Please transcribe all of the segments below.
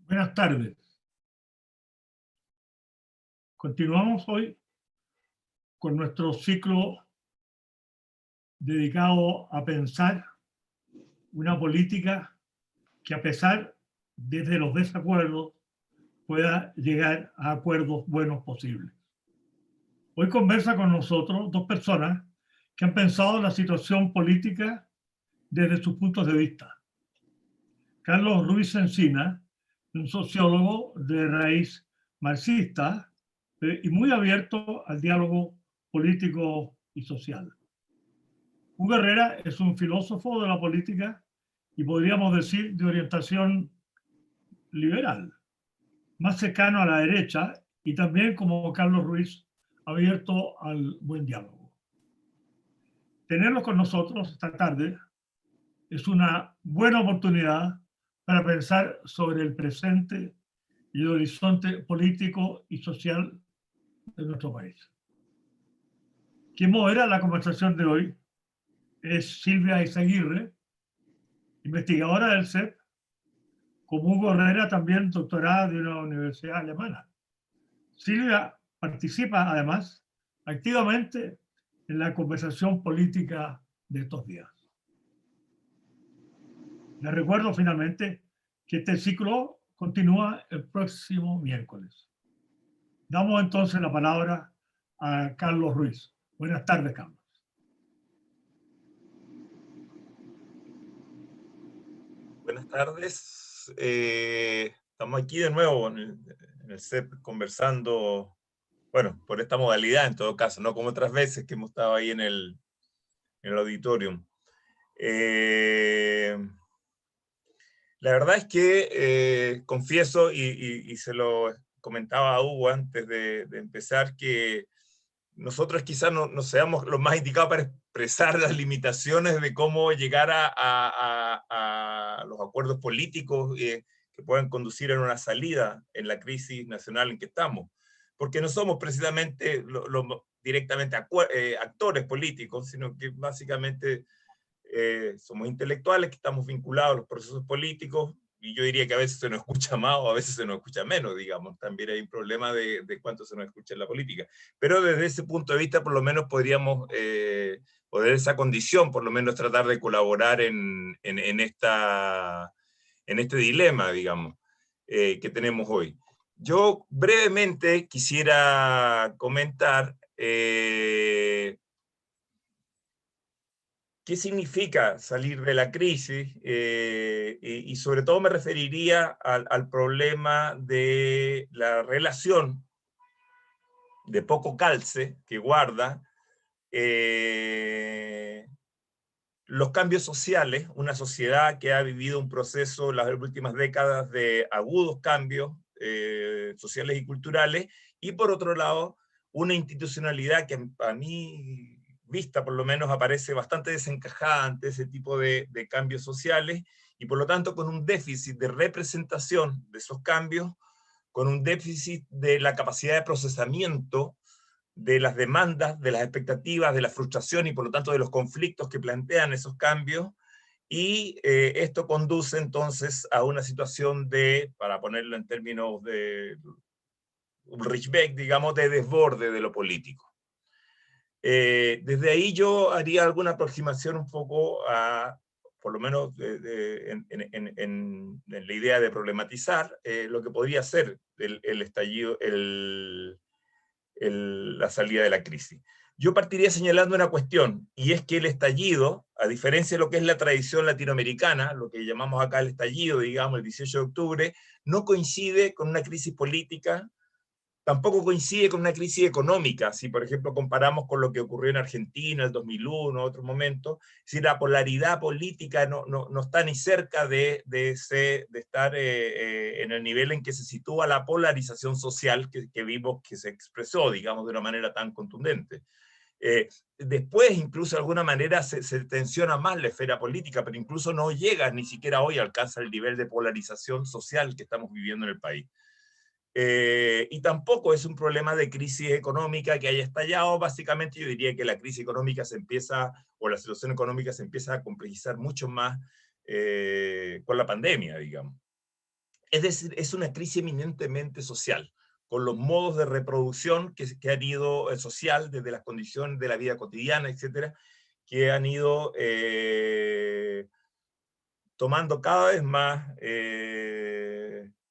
Buenas tardes. Continuamos hoy con nuestro ciclo dedicado a pensar una política que, a pesar de los desacuerdos, pueda llegar a acuerdos buenos posibles. Hoy conversa con nosotros dos personas que han pensado la situación política desde sus puntos de vista. Carlos Ruiz Encina, un sociólogo de raíz marxista y muy abierto al diálogo político y social. Hugo Herrera es un filósofo de la política y podríamos decir de orientación liberal, más cercano a la derecha y también, como Carlos Ruiz, abierto al buen diálogo. Tenerlos con nosotros esta tarde es una buena oportunidad para pensar sobre el presente y el horizonte político y social de nuestro país. Quien modera la conversación de hoy es Silvia Izaguirre, investigadora del CEP, como Hugo Herrera, también doctorada de una universidad alemana. Silvia participa, además, activamente en la conversación política de estos días. Les recuerdo finalmente que este ciclo continúa el próximo miércoles. Damos entonces la palabra a Carlos Ruiz. Buenas tardes, Carlos. Buenas tardes. Estamos aquí de nuevo en el CEP conversando, bueno, por esta modalidad en todo caso, no como otras veces que hemos estado ahí en el auditorium. La verdad es que confieso, y se lo comentaba a Hugo antes de empezar, que nosotros quizás no seamos los más indicados para expresar las limitaciones de cómo llegar a los acuerdos políticos que puedan conducir a una salida en la crisis nacional en que estamos. Porque no somos precisamente directamente actores políticos, sino que básicamente somos intelectuales que estamos vinculados a los procesos políticos, y yo diría que a veces se nos escucha más o a veces se nos escucha menos, digamos. También hay un problema de cuánto se nos escucha en la política. Pero desde ese punto de vista, por lo menos podríamos, poder esa condición, por lo menos tratar de colaborar en este dilema, digamos, que tenemos hoy. Yo brevemente quisiera comentar ¿qué significa salir de la crisis? Y sobre todo me referiría al problema de la relación de poco calce que guarda los cambios sociales, una sociedad que ha vivido un proceso en las últimas décadas de agudos cambios sociales y culturales, y por otro lado, una institucionalidad que a mí vista por lo menos aparece bastante desencajada ante ese tipo de cambios sociales, y por lo tanto con un déficit de representación de esos cambios, con un déficit de la capacidad de procesamiento de las demandas, de las expectativas, de la frustración y por lo tanto de los conflictos que plantean esos cambios, y esto conduce entonces a una situación de, para ponerlo en términos de Ulrich Beck, digamos, de desborde de lo político. Desde ahí yo haría alguna aproximación un poco a, por lo menos en la idea de problematizar lo que podría ser el estallido, la salida de la crisis. Yo partiría señalando una cuestión, y es que el estallido, a diferencia de lo que es la tradición latinoamericana, lo que llamamos acá el estallido, digamos, el 18 de octubre, no coincide con una crisis política, tampoco coincide con una crisis económica, si por ejemplo comparamos con lo que ocurrió en Argentina en el 2001, otro momento, si la polaridad política no está ni cerca de estar en el nivel en que se sitúa la polarización social que vimos que se expresó, digamos, de una manera tan contundente. Después, incluso de alguna manera, se tensiona más la esfera política, pero incluso no llega, ni siquiera hoy alcanza el nivel de polarización social que estamos viviendo en el país. Y tampoco es un problema de crisis económica que haya estallado. Básicamente yo diría que la crisis económica se empieza, o la situación económica se empieza a complejizar mucho más con la pandemia, digamos. Es decir, es una crisis eminentemente social, con los modos de reproducción que han ido social, desde las condiciones de la vida cotidiana, etcétera, que han ido tomando cada vez más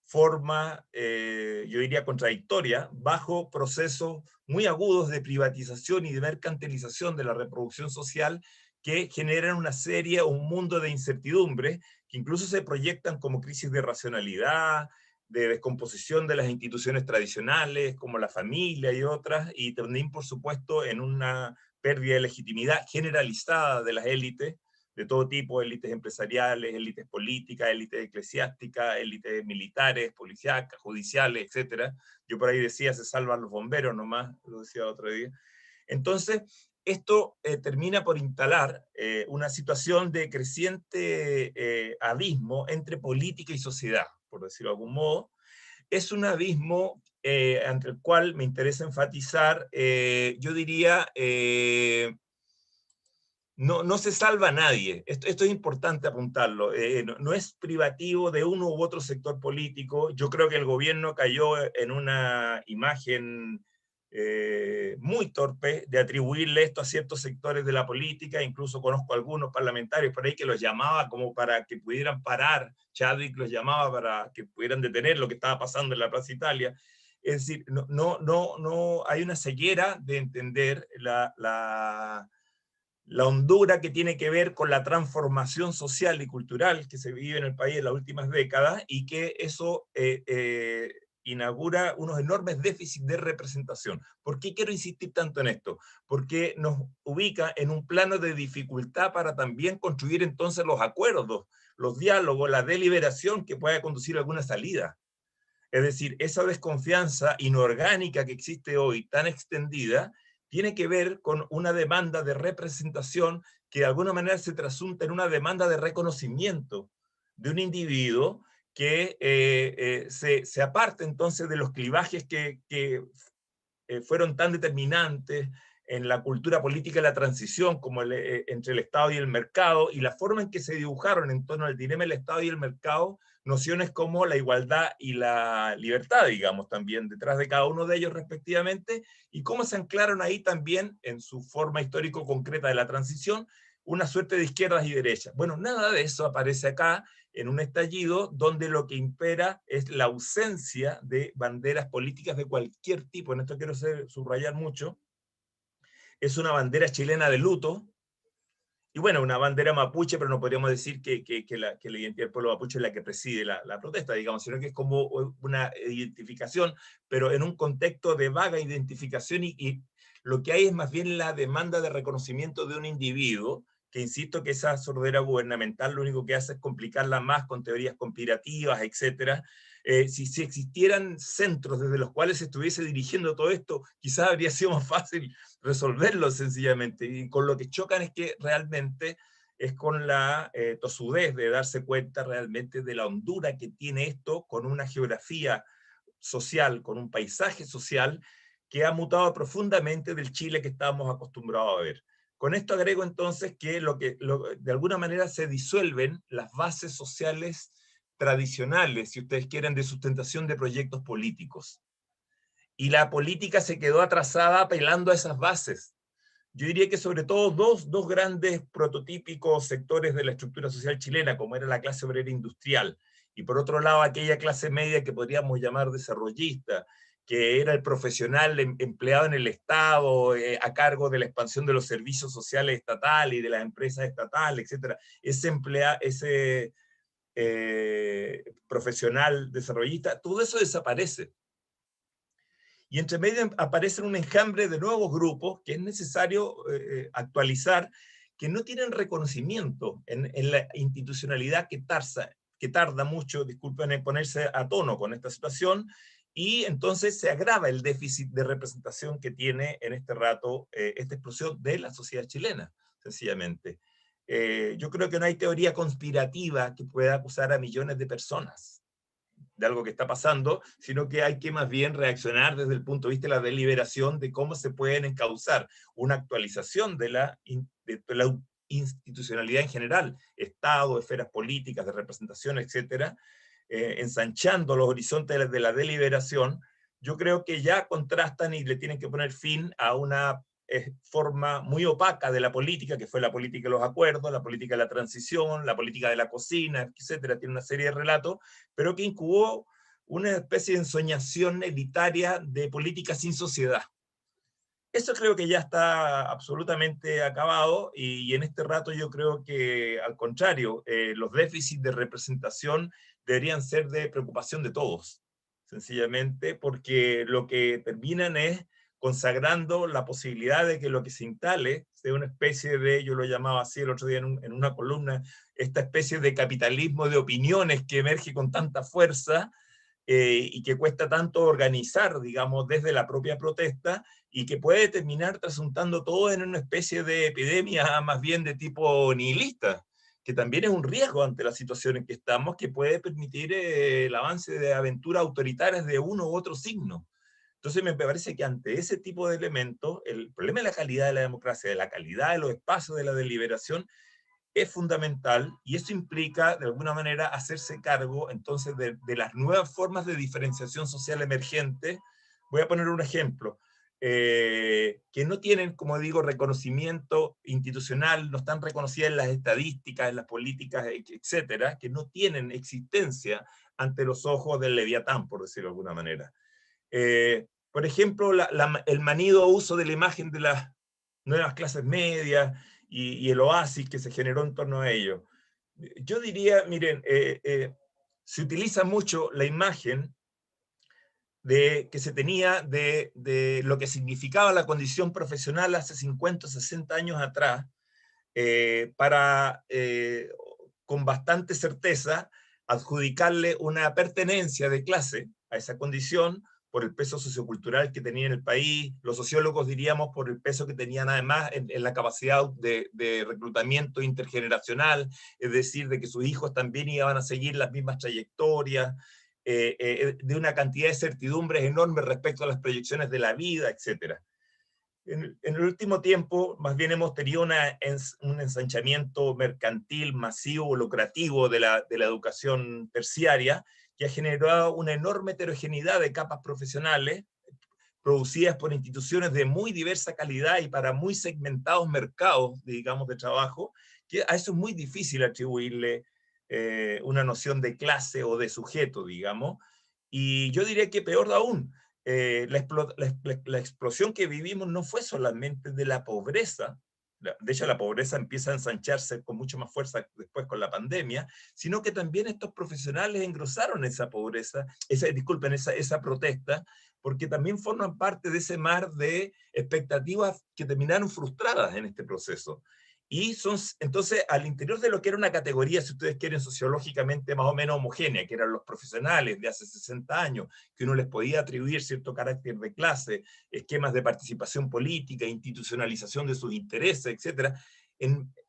forma, yo diría contradictoria, bajo procesos muy agudos de privatización y de mercantilización de la reproducción social, que generan una serie, un mundo de incertidumbre, que incluso se proyectan como crisis de racionalidad, de descomposición de las instituciones tradicionales, como la familia y otras, y también, por supuesto, en una pérdida de legitimidad generalizada de las élites, de todo tipo, élites empresariales, élites políticas, élites eclesiásticas, élites militares, policíacas, judiciales, etc. Yo por ahí decía, se salvan los bomberos nomás, lo decía otro día. Entonces, esto termina por instalar una situación de creciente abismo entre política y sociedad, por decirlo de algún modo. Es un abismo ante el cual me interesa enfatizar, yo diría, no se salva a nadie. Esto es importante apuntarlo. No es privativo de uno u otro sector político. Yo creo que el gobierno cayó en una imagen muy torpe de atribuirle esto a ciertos sectores de la política. Incluso conozco algunos parlamentarios por ahí que los llamaba como para que pudieran parar. Chadwick los llamaba para que pudieran detener lo que estaba pasando en la Plaza Italia. Es decir, no hay una ceguera de entender la hondura que tiene que ver con la transformación social y cultural que se vive en el país en las últimas décadas, y que eso inaugura unos enormes déficits de representación. ¿Por qué quiero insistir tanto en esto? Porque nos ubica en un plano de dificultad para también construir entonces los acuerdos, los diálogos, la deliberación que pueda conducir a alguna salida. Es decir, esa desconfianza inorgánica que existe hoy, tan extendida, tiene que ver con una demanda de representación que de alguna manera se trasunta en una demanda de reconocimiento de un individuo que se aparte entonces de los clivajes que fueron tan determinantes en la cultura política de la transición, como entre el Estado y el mercado, y la forma en que se dibujaron en torno al dilema del Estado y el mercado, nociones como la igualdad y la libertad, digamos, también detrás de cada uno de ellos respectivamente, y cómo se anclaron ahí también, en su forma histórico concreta de la transición, una suerte de izquierdas y derechas. Bueno, nada de eso aparece acá, en un estallido donde lo que impera es la ausencia de banderas políticas de cualquier tipo. En esto quiero subrayar mucho. Es una bandera chilena de luto, y bueno, una bandera mapuche, pero no podríamos decir que la identidad del pueblo mapuche es la que preside la protesta, digamos, sino que es como una identificación, pero en un contexto de vaga identificación, y lo que hay es más bien la demanda de reconocimiento de un individuo, que insisto que esa sordera gubernamental lo único que hace es complicarla más con teorías conspirativas, etc. Si existieran centros desde los cuales se estuviese dirigiendo todo esto, quizás habría sido más fácil resolverlo sencillamente, y con lo que chocan es que realmente es con la tosudez de darse cuenta realmente de la hondura que tiene esto, con una geografía social, con un paisaje social que ha mutado profundamente del Chile que estábamos acostumbrados a ver. Con esto agrego entonces que de alguna manera se disuelven las bases sociales tradicionales, si ustedes quieren, de sustentación de proyectos políticos. Y la política se quedó atrasada apelando a esas bases. Yo diría que sobre todo dos grandes prototípicos sectores de la estructura social chilena, como era la clase obrera industrial, y por otro lado aquella clase media que podríamos llamar desarrollista, que era el profesional empleado en el Estado, a cargo de la expansión de los servicios sociales estatales y de las empresas estatales, etc. Ese profesional desarrollista, todo eso desaparece. Y entre medio aparece un enjambre de nuevos grupos que es necesario actualizar, que no tienen reconocimiento en la institucionalidad que tarda mucho, disculpen, en ponerse a tono con esta situación, y entonces se agrava el déficit de representación que tiene en este rato esta explosión de la sociedad chilena, sencillamente. Yo creo que no hay teoría conspirativa que pueda acusar a millones de personas de algo que está pasando, sino que hay que más bien reaccionar desde el punto de vista de la deliberación de cómo se pueden encauzar una actualización de la institucionalidad en general, Estado, esferas políticas, de representación, etcétera, ensanchando los horizontes de la deliberación, yo creo que ya contrastan y le tienen que poner fin a una forma muy opaca de la política, que fue la política de los acuerdos, la política de la transición, la política de la cocina, etcétera. Tiene una serie de relatos, pero que incubó una especie de ensoñación elitaria de política sin sociedad. Eso creo que ya está absolutamente acabado, y en este rato yo creo que, al contrario, los déficits de representación deberían ser de preocupación de todos, sencillamente porque lo que terminan es consagrando la posibilidad de que lo que se instale sea una especie de, yo lo llamaba así el otro día en una columna, esta especie de capitalismo de opiniones que emerge con tanta fuerza, y que cuesta tanto organizar, digamos, desde la propia protesta, y que puede terminar trasuntando todo en una especie de epidemia más bien de tipo nihilista, que también es un riesgo ante la situación en que estamos, que puede permitir el avance de aventuras autoritarias de uno u otro signo. Entonces me parece que ante ese tipo de elementos, el problema de la calidad de la democracia, de la calidad de los espacios de la deliberación, es fundamental, y eso implica, de alguna manera, hacerse cargo entonces de las nuevas formas de diferenciación social emergente. Voy a poner un ejemplo, que no tienen, como digo, reconocimiento institucional, no están reconocidas en las estadísticas, en las políticas, etcétera, que no tienen existencia ante los ojos del Leviatán, por decirlo de alguna manera. Por ejemplo, el manido uso de la imagen de las nuevas clases medias, y el oasis que se generó en torno a ello. Yo diría, miren, se utiliza mucho la imagen que se tenía de lo que significaba la condición profesional hace 50 o 60 años atrás, para, con bastante certeza, adjudicarle una pertenencia de clase a esa condición por el peso sociocultural que tenía en el país, los sociólogos diríamos por el peso que tenían además en la capacidad de reclutamiento intergeneracional, es decir, de que sus hijos también iban a seguir las mismas trayectorias, de una cantidad de certidumbres enormes respecto a las proyecciones de la vida, etc. En el último tiempo, más bien hemos tenido un ensanchamiento mercantil masivo, lucrativo de la educación terciaria, que ha generado una enorme heterogeneidad de capas profesionales producidas por instituciones de muy diversa calidad y para muy segmentados mercados, digamos, de trabajo, que a eso es muy difícil atribuirle una noción de clase o de sujeto, digamos. Y yo diría que peor aún, la explosión que vivimos no fue solamente de la pobreza, de hecho la pobreza empieza a ensancharse con mucho más fuerza después con la pandemia, sino que también estos profesionales engrosaron esa pobreza, esa protesta, porque también forman parte de ese mar de expectativas que terminaron frustradas en este proceso. Y son, entonces, al interior de lo que era una categoría, si ustedes quieren, sociológicamente más o menos homogénea, que eran los profesionales de hace 60 años, que uno les podía atribuir cierto carácter de clase, esquemas de participación política, institucionalización de sus intereses, etc.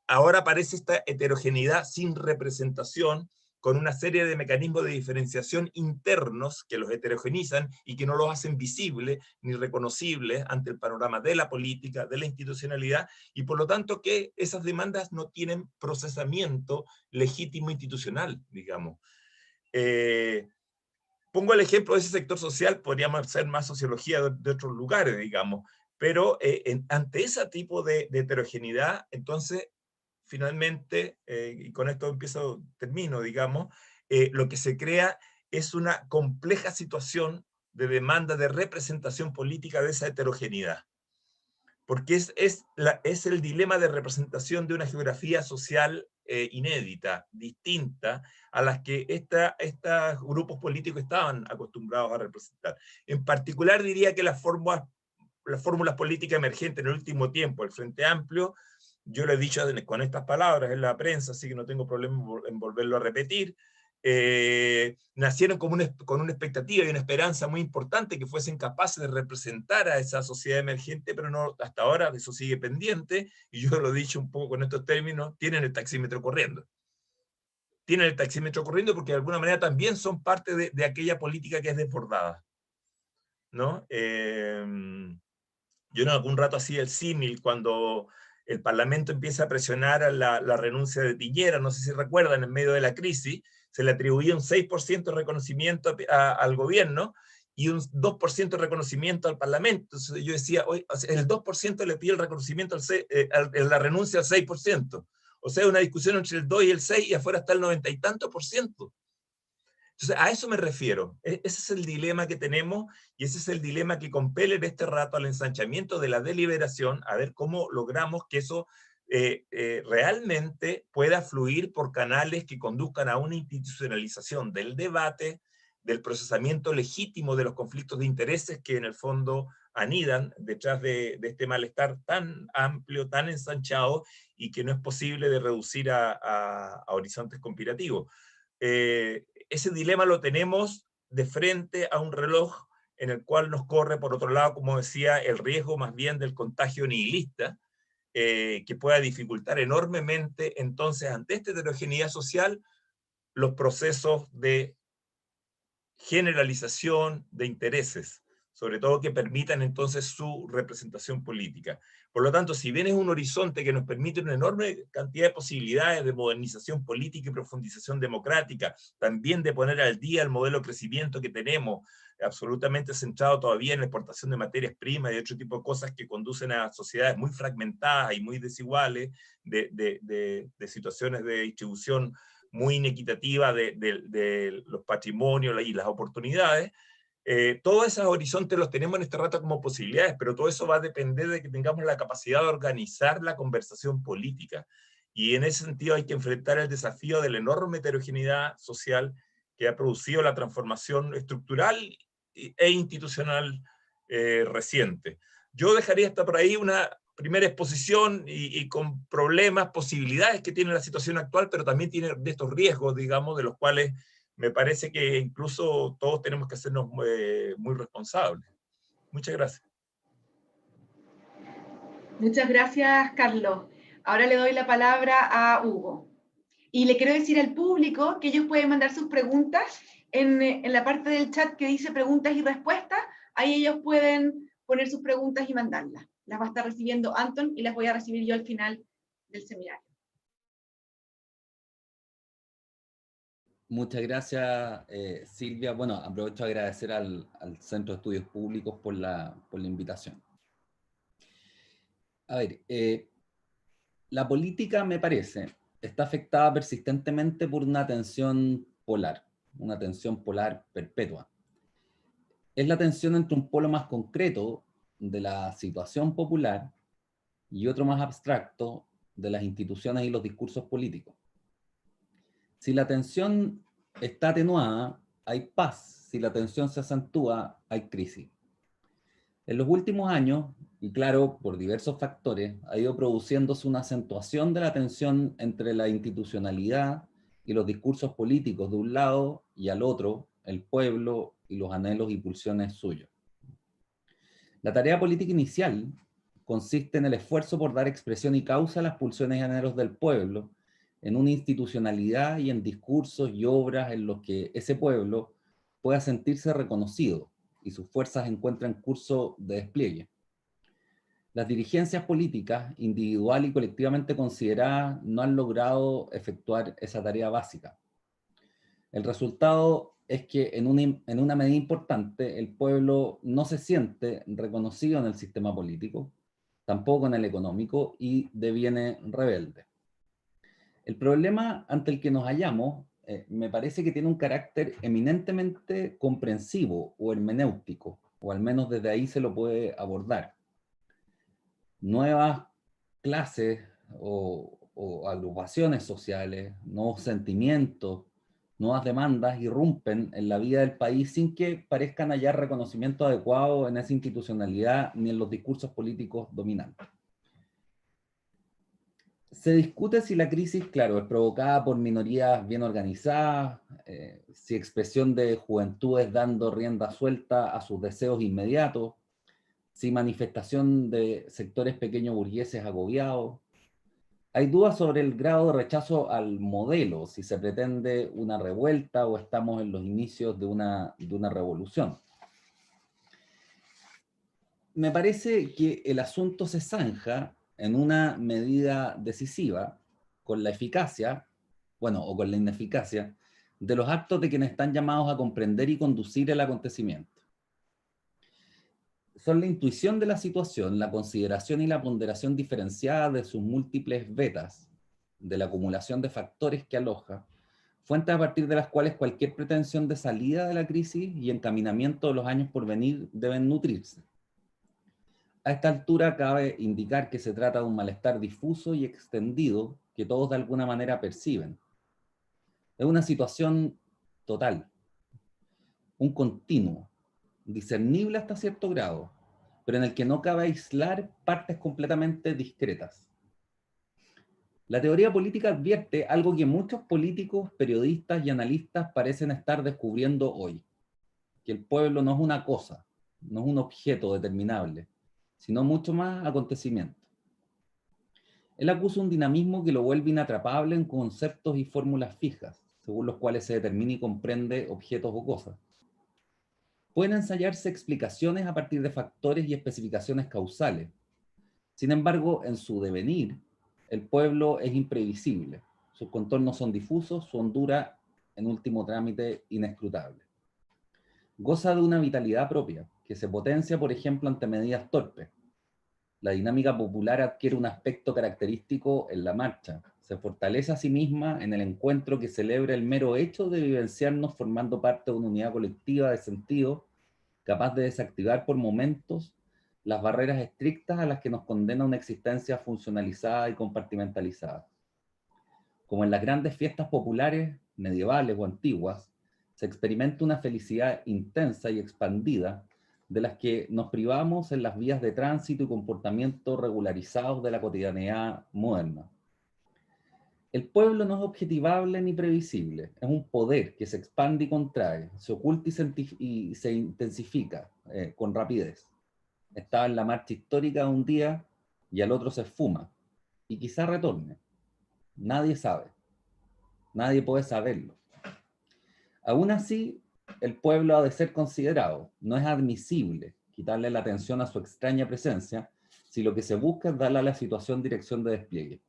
Ahora aparece esta heterogeneidad sin representación, con una serie de mecanismos de diferenciación internos que los heterogenizan y que no los hacen visibles ni reconocibles ante el panorama de la política, de la institucionalidad, y por lo tanto que esas demandas no tienen procesamiento legítimo institucional, digamos. Pongo el ejemplo de ese sector social, podríamos hacer más sociología de otros lugares, digamos, pero ante ese tipo de heterogeneidad, entonces, finalmente, y con esto termino, digamos, lo que se crea es una compleja situación de demanda de representación política de esa heterogeneidad. Porque es el dilema de representación de una geografía social inédita, distinta a las que estos grupos políticos estaban acostumbrados a representar. En particular diría que las fórmulas políticas emergentes en el último tiempo, el Frente Amplio, yo lo he dicho con estas palabras en la prensa, así que no tengo problema en volverlo a repetir, nacieron con una expectativa y una esperanza muy importante que fuesen capaces de representar a esa sociedad emergente, pero no, hasta ahora eso sigue pendiente, y yo lo he dicho un poco con estos términos, tienen el taxímetro corriendo. Tienen el taxímetro corriendo porque de alguna manera también son parte de aquella política que es desbordada, ¿no? Yo en algún rato hacía el símil cuando el Parlamento empieza a presionar a la renuncia de Piñera, no sé si recuerdan, en medio de la crisis, se le atribuía un 6% de reconocimiento al gobierno y un 2% de reconocimiento al Parlamento. Entonces yo decía, oye, o sea, el 2% le pide el reconocimiento, la renuncia al 6%. O sea, una discusión entre el 2 y el 6 y afuera está el 90 y tanto por ciento. Entonces, a eso me refiero. Ese es el dilema que tenemos y ese es el dilema que compele en este rato al ensanchamiento de la deliberación, a ver cómo logramos que eso realmente pueda fluir por canales que conduzcan a una institucionalización del debate, del procesamiento legítimo de los conflictos de intereses que en el fondo anidan detrás de este malestar tan amplio, tan ensanchado, y que no es posible de reducir a horizontes conspirativos. Ese dilema lo tenemos de frente a un reloj en el cual nos corre, por otro lado, como decía, el riesgo más bien del contagio nihilista, que pueda dificultar enormemente, entonces, ante esta heterogeneidad social, los procesos de generalización de intereses, sobre todo que permitan entonces su representación política. Por lo tanto, si bien es un horizonte que nos permite una enorme cantidad de posibilidades de modernización política y profundización democrática, también de poner al día el modelo de crecimiento que tenemos, absolutamente centrado todavía en la exportación de materias primas y otro tipo de cosas que conducen a sociedades muy fragmentadas y muy desiguales, de situaciones de distribución muy inequitativa de los patrimonios y las oportunidades. Todos esos horizontes los tenemos en este rato como posibilidades, pero todo eso va a depender de que tengamos la capacidad de organizar la conversación política. Y en ese sentido hay que enfrentar el desafío de la enorme heterogeneidad social que ha producido la transformación estructural e institucional reciente. Yo dejaría hasta por ahí una primera exposición y con problemas, posibilidades que tiene la situación actual, pero también tiene de estos riesgos, digamos, de los cuales me parece que incluso todos tenemos que hacernos muy responsables. Muchas gracias. Muchas gracias, Carlos. Ahora le doy la palabra a Hugo. Y le quiero decir al público que ellos pueden mandar sus preguntas en la parte del chat que dice preguntas y respuestas. Ahí ellos pueden poner sus preguntas y mandarlas. Las va a estar recibiendo Anton y las voy a recibir yo al final del seminario. Muchas gracias, Silvia. Bueno, aprovecho a agradecer al Centro de Estudios Públicos por la invitación. A ver, la política, me parece, está afectada persistentemente por una tensión polar perpetua. Es la tensión entre un polo más concreto de la situación popular y otro más abstracto de las instituciones y los discursos políticos. Si la tensión está atenuada, hay paz. Si la tensión se acentúa, hay crisis. En los últimos años, y claro, por diversos factores, ha ido produciéndose una acentuación de la tensión entre la institucionalidad y los discursos políticos de un lado, y al otro, el pueblo y los anhelos y pulsiones suyos. La tarea política inicial consiste en el esfuerzo por dar expresión y causa a las pulsiones y anhelos del pueblo, en una institucionalidad y en discursos y obras en los que ese pueblo pueda sentirse reconocido y sus fuerzas encuentren curso de despliegue. Las dirigencias políticas, individual y colectivamente consideradas, no han logrado efectuar esa tarea básica. El resultado es que en una medida importante el pueblo no se siente reconocido en el sistema político, tampoco en el económico, y deviene rebelde. El problema ante el que nos hallamos me parece que tiene un carácter eminentemente comprensivo o hermenéutico, o al menos desde ahí se lo puede abordar. Nuevas clases o agrupaciones sociales, nuevos sentimientos, nuevas demandas irrumpen en la vida del país sin que parezcan hallar reconocimiento adecuado en esa institucionalidad ni en los discursos políticos dominantes. Se discute si la crisis, claro, es provocada por minorías bien organizadas, si expresión de juventudes dando rienda suelta a sus deseos inmediatos, si manifestación de sectores pequeños burgueses agobiados. Hay dudas sobre el grado de rechazo al modelo, si se pretende una revuelta o estamos en los inicios de una revolución. Me parece que el asunto se zanja en una medida decisiva con la eficacia, bueno, o con la ineficacia, de los actos de quienes están llamados a comprender y conducir el acontecimiento. Son la intuición de la situación, la consideración y la ponderación diferenciada de sus múltiples vetas, de la acumulación de factores que aloja, fuentes a partir de las cuales cualquier pretensión de salida de la crisis y encaminamiento de los años por venir deben nutrirse. A esta altura cabe indicar que se trata de un malestar difuso y extendido que todos de alguna manera perciben. Es una situación total, un continuo, discernible hasta cierto grado, pero en el que no cabe aislar partes completamente discretas. La teoría política advierte algo que muchos políticos, periodistas y analistas parecen estar descubriendo hoy, que el pueblo no es una cosa, no es un objeto determinable, sino mucho más acontecimiento. Él acusa un dinamismo que lo vuelve inatrapable en conceptos y fórmulas fijas, según los cuales se determina y comprende objetos o cosas. Pueden ensayarse explicaciones a partir de factores y especificaciones causales. Sin embargo, en su devenir, el pueblo es imprevisible. Sus contornos son difusos, su hondura, en último trámite, inescrutable. Goza de una vitalidad propia, que se potencia, por ejemplo, ante medidas torpes. La dinámica popular adquiere un aspecto característico en la marcha. Se fortalece a sí misma en el encuentro que celebra el mero hecho de vivenciarnos formando parte de una unidad colectiva de sentido, capaz de desactivar por momentos las barreras estrictas a las que nos condena una existencia funcionalizada y compartimentalizada. Como en las grandes fiestas populares, medievales o antiguas, se experimenta una felicidad intensa y expandida de las que nos privamos en las vías de tránsito y comportamiento regularizados de la cotidianidad moderna. El pueblo no es objetivable ni previsible, es un poder que se expande y contrae, se oculta y se intensifica con rapidez. Estaba en la marcha histórica de un día y al otro se esfuma, y quizá retorne. Nadie sabe, nadie puede saberlo. Aún así, el pueblo ha de ser considerado, no es admisible quitarle la atención a su extraña presencia si lo que se busca es darle a la situación dirección de despliegue.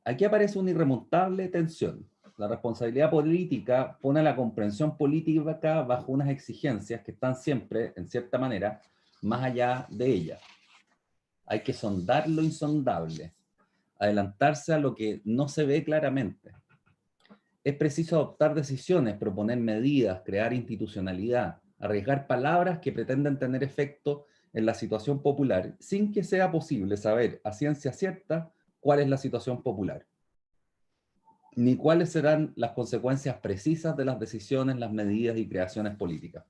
Aquí aparece una irremontable tensión. La responsabilidad política pone a la comprensión política bajo unas exigencias que están siempre, en cierta manera, más allá de ella. Hay que sondar lo insondable, adelantarse a lo que no se ve claramente. Es preciso adoptar decisiones, proponer medidas, crear institucionalidad, arriesgar palabras que pretenden tener efecto en la situación popular, sin que sea posible saber a ciencia cierta cuál es la situación popular, ni cuáles serán las consecuencias precisas de las decisiones, las medidas y creaciones políticas.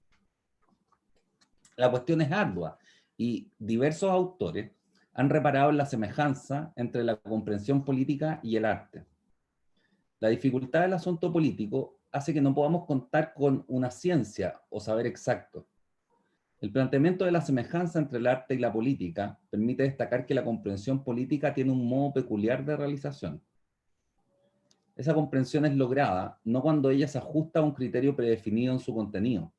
La cuestión es ardua y diversos autores han reparado en la semejanza entre la comprensión política y el arte. La dificultad del asunto político hace que no podamos contar con una ciencia o saber exacto. El planteamiento de la semejanza entre el arte y la política permite destacar que la comprensión política tiene un modo peculiar de realización. Esa comprensión es lograda no cuando ella se ajusta a un criterio predefinido en su contenido.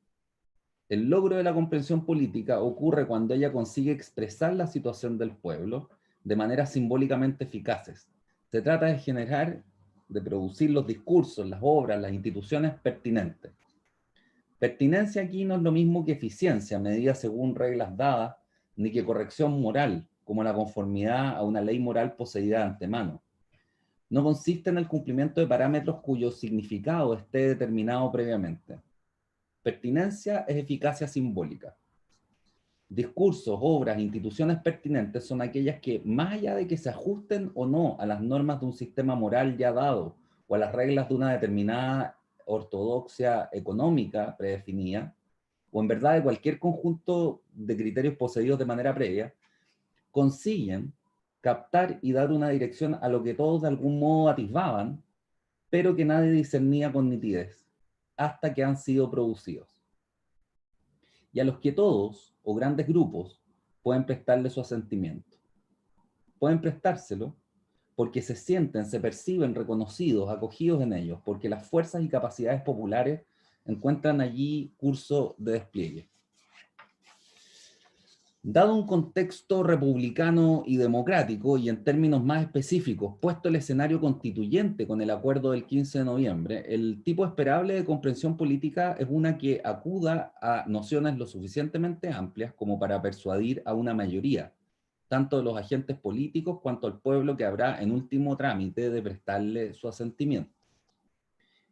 El logro de la comprensión política ocurre cuando ella consigue expresar la situación del pueblo de maneras simbólicamente eficaces. Se trata de producir los discursos, las obras, las instituciones pertinentes. Pertinencia aquí no es lo mismo que eficiencia, medida según reglas dadas, ni que corrección moral, como la conformidad a una ley moral poseída de antemano. No consiste en el cumplimiento de parámetros cuyo significado esté determinado previamente. Pertinencia es eficacia simbólica. Discursos, obras, instituciones pertinentes son aquellas que, más allá de que se ajusten o no a las normas de un sistema moral ya dado o a las reglas de una determinada ortodoxia económica predefinida, o en verdad de cualquier conjunto de criterios poseídos de manera previa, consiguen captar y dar una dirección a lo que todos de algún modo atisbaban, pero que nadie discernía con nitidez, hasta que han sido producidos. Y a los que todos, o grandes grupos, pueden prestarle su asentimiento. Pueden prestárselo porque se sienten, se perciben reconocidos, acogidos en ellos, porque las fuerzas y capacidades populares encuentran allí curso de despliegue. Dado un contexto republicano y democrático, y en términos más específicos, puesto el escenario constituyente con el acuerdo del 15 de noviembre, el tipo esperable de comprensión política es una que acuda a nociones lo suficientemente amplias como para persuadir a una mayoría, tanto de los agentes políticos cuanto al pueblo que habrá en último trámite de prestarle su asentimiento.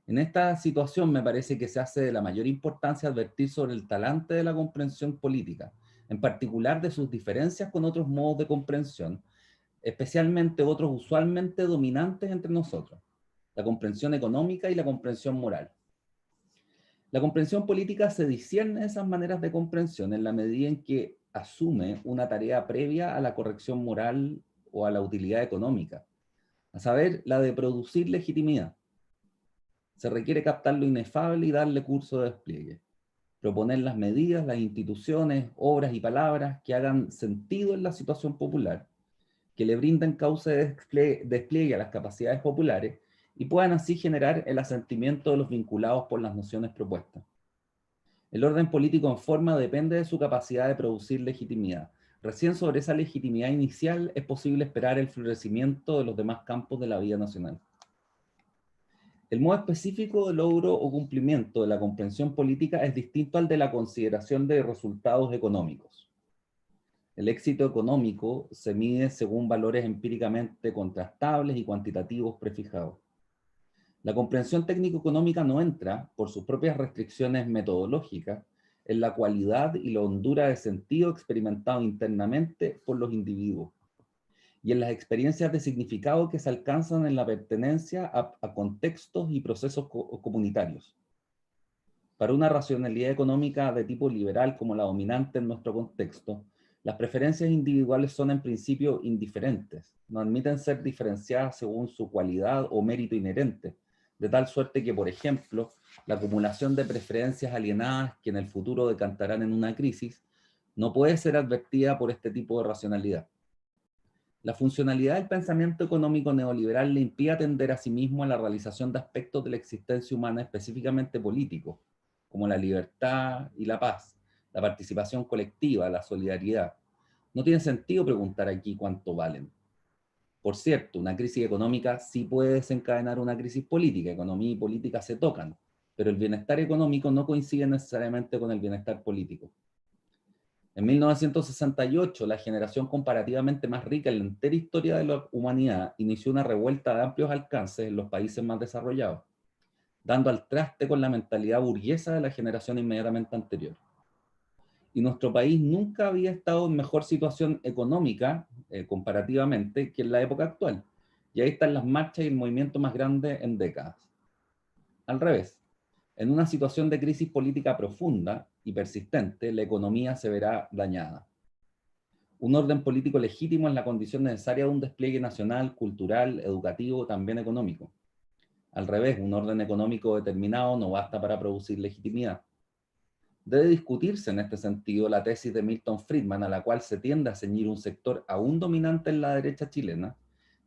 En esta situación me parece que se hace de la mayor importancia advertir sobre el talante de la comprensión política, en particular de sus diferencias con otros modos de comprensión, especialmente otros usualmente dominantes entre nosotros, la comprensión económica y la comprensión moral. La comprensión política se discierne de esas maneras de comprensión en la medida en que asume una tarea previa a la corrección moral o a la utilidad económica, a saber, la de producir legitimidad. Se requiere captar lo inefable y darle curso de despliegue. Proponer las medidas, las instituciones, obras y palabras que hagan sentido en la situación popular, que le brinden cauce de despliegue a las capacidades populares y puedan así generar el asentimiento de los vinculados por las nociones propuestas. El orden político en forma depende de su capacidad de producir legitimidad. Recién sobre esa legitimidad inicial es posible esperar el florecimiento de los demás campos de la vida nacional. El modo específico de logro o cumplimiento de la comprensión política es distinto al de la consideración de resultados económicos. El éxito económico se mide según valores empíricamente contrastables y cuantitativos prefijados. La comprensión técnico-económica no entra, por sus propias restricciones metodológicas, en la cualidad y la hondura de sentido experimentado internamente por los individuos, y en las experiencias de significado que se alcanzan en la pertenencia a contextos y procesos comunitarios. Para una racionalidad económica de tipo liberal como la dominante en nuestro contexto, las preferencias individuales son en principio indiferentes, no admiten ser diferenciadas según su cualidad o mérito inherente, de tal suerte que, por ejemplo, la acumulación de preferencias alienadas que en el futuro decantarán en una crisis, no puede ser advertida por este tipo de racionalidad. La funcionalidad del pensamiento económico neoliberal le impide atender a sí mismo a la realización de aspectos de la existencia humana específicamente políticos, como la libertad y la paz, la participación colectiva, la solidaridad. No tiene sentido preguntar aquí cuánto valen. Por cierto, una crisis económica sí puede desencadenar una crisis política. Economía y política se tocan, pero el bienestar económico no coincide necesariamente con el bienestar político. En 1968, la generación comparativamente más rica en la entera historia de la humanidad inició una revuelta de amplios alcances en los países más desarrollados, dando al traste con la mentalidad burguesa de la generación inmediatamente anterior. Y nuestro país nunca había estado en mejor situación económica, comparativamente, que en la época actual. Y ahí están las marchas y el movimiento más grande en décadas. Al revés, en una situación de crisis política profunda y persistente, la economía se verá dañada. Un orden político legítimo es la condición necesaria de un despliegue nacional, cultural, educativo, también económico. Al revés, un orden económico determinado no basta para producir legitimidad. Debe discutirse en este sentido la tesis de Milton Friedman, a la cual se tiende a ceñir un sector aún dominante en la derecha chilena,